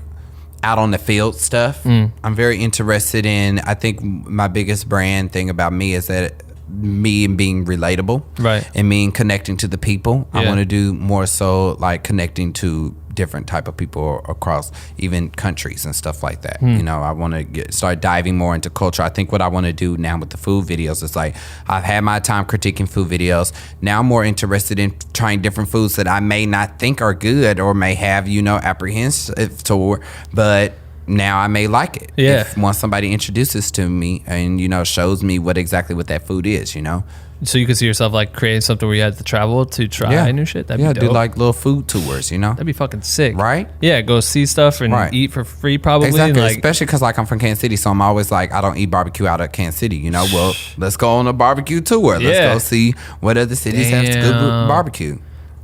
out on the field stuff. I'm very interested in. I think my biggest brand thing about me is that me and being relatable, right, and me and connecting to the people. I want to do more so like connecting to different type of people across even countries and stuff like that. You know, I want to start diving more into culture. I think what I want to do now with the food videos is like I've had my time critiquing food videos. Now I'm more interested in trying different foods that I may not think are good or may have apprehensive toward, but now I may like it. Yeah. Once somebody introduces to me and shows me what that food is. So you could see yourself like creating something where you had to travel to try new shit. That'd be dope. Do like little food tours. That'd be fucking sick, right? Yeah, go see stuff and eat for free, probably. Exactly, especially because like I'm from Kansas City, so I'm always like I don't eat barbecue out of Kansas City. Well, let's go on a barbecue tour. Let's go see what other cities have good barbecue.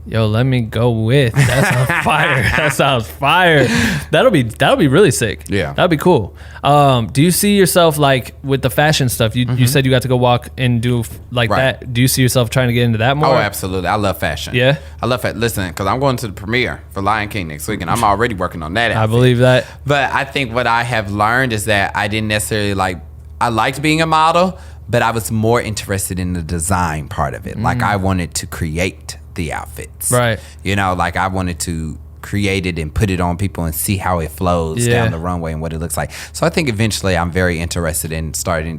Yo, let me go with. That sounds fire. That sounds fire. That'll be really sick. Yeah. That'd be cool. Do you see yourself like with the fashion stuff? You said you got to go walk and do like that. Do you see yourself trying to get into that more? Oh, absolutely. I love fashion. Yeah. I love it. Listen, because I'm going to the premiere for Lion King next week, and I'm already working on that outfit. I believe that. But I think what I have learned is that I didn't necessarily I liked being a model, but I was more interested in the design part of it. Like I wanted to create the outfits, right? Like I wanted to create it and put it on people and see how it flows down the runway and what it looks like. So I think eventually I'm very interested in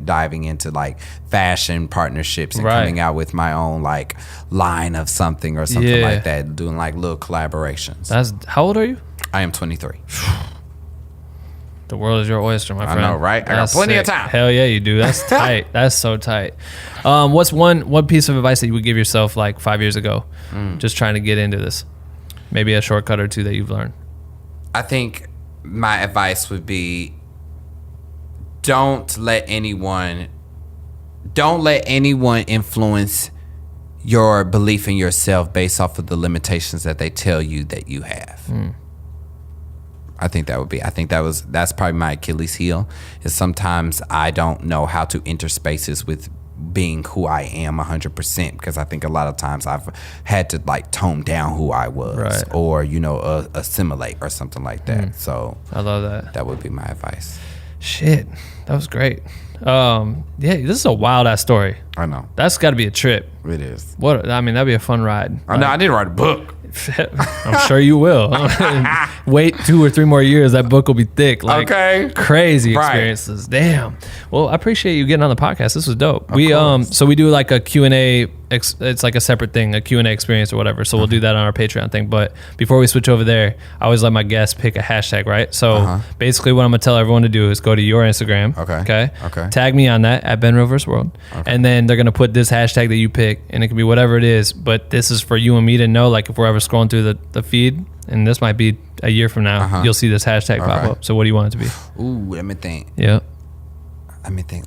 diving into like fashion partnerships and coming out with my own like line of something or something like that, doing like little collaborations. How old are you? I am 23. The world is your oyster, my friend. I know, right? I got plenty of time. Hell yeah, you do. That's tight. That's so tight. What's one piece of advice that you would give yourself like 5 years ago, just trying to get into this? Maybe a shortcut or two that you've learned. I think my advice would be don't let anyone influence your belief in yourself based off of the limitations that they tell you that you have. I think that's probably my Achilles heel, is sometimes I don't know how to enter spaces with being who I am 100%, because I think a lot of times I've had to like tone down who I was or, assimilate or something like that. So I love that. That would be my advice. Shit, that was great. This is a wild ass story. I know. That's got to be a trip. It is. That'd be a fun ride. I know. I didn't write a book. I'm sure you will. Wait 2 or 3 more years, that book will be thick. Like, crazy experiences. Damn. Well, I appreciate you getting on the podcast. This was dope. So we do like a Q&A. It's like a separate thing, a Q&A experience or whatever. So we'll do that on our Patreon thing. But before we switch over there, I always let my guests pick a hashtag, right? So basically what I'm going to tell everyone to do is go to your Instagram. Okay. Tag me on that at BWNC. And then they're going to put this hashtag that you pick, and it can be whatever it is. But this is for you and me to know, like if we're ever scrolling through the feed, and this might be a year from now, you'll see this hashtag pop up. So what do you want it to be? Ooh, let me think. Yeah. Let me think.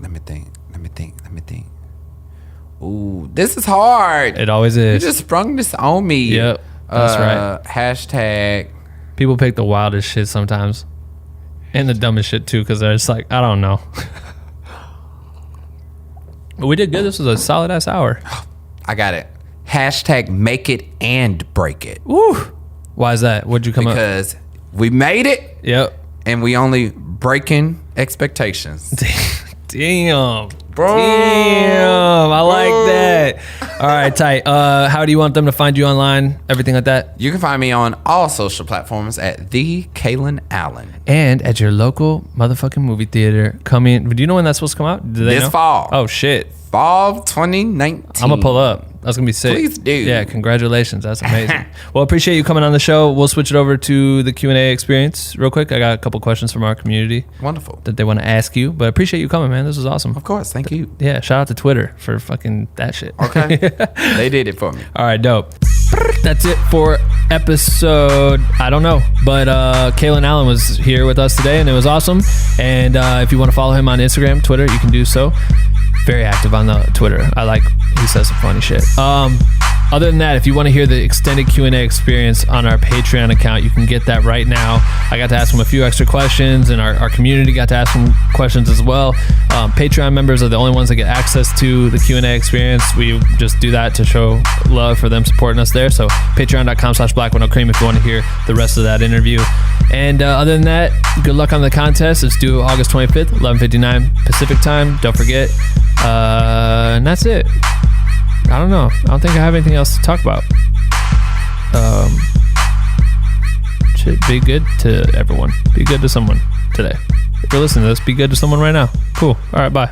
Ooh, this is hard. It always is. You just sprung this on me. Yep, that's right. Hashtag. People pick the wildest shit sometimes. And the dumbest shit too, because they're just like, I don't know. But we did good. This was a solid ass hour. I got it. Hashtag make it and break it. Woo. Why is that? What'd you come up? Because we made it. Yep. And we only breaking expectations. Damn. Damn. I like that. All right, tight. How do you want them to find you online? Everything like that? You can find me on all social platforms at the Kalen Allen. And at your local motherfucking movie theater. Do you know when that's supposed to come out? Do they know? Fall. Oh, shit. Fall 2019. I'm going to pull up. That's going to be sick. Please do. Yeah, congratulations. That's amazing. Well, appreciate you coming on the show. We'll switch it over to the Q&A experience real quick. I got a couple questions from our community. Wonderful. That they want to ask you. But appreciate you coming, man. This was awesome. Of course. Thank you. Yeah, shout out to Twitter for fucking that shit. Okay. They did it for me. All right, dope. That's it for episode, I don't know, but Kalen Allen was here with us today, and it was awesome. And if you want to follow him on Instagram, Twitter, you can do so. Very active on the Twitter. He says some funny shit. Other than that, if you want to hear the extended Q&A experience on our Patreon account, you can get that right now. I got to ask him a few extra questions, and our community got to ask him questions as well. Patreon members are the only ones that get access to the Q&A experience. We just do that to show love for them supporting us there. So patreon.com/blackwindowcream if you want to hear the rest of that interview. And other than that, good luck on the contest. It's due August 25th, 11:59 Pacific time. Don't forget. And that's it. I don't know. I don't think I have anything else to talk about. Be good to everyone. Be good to someone today. If you're listening to this, be good to someone right now. Cool. All right, bye.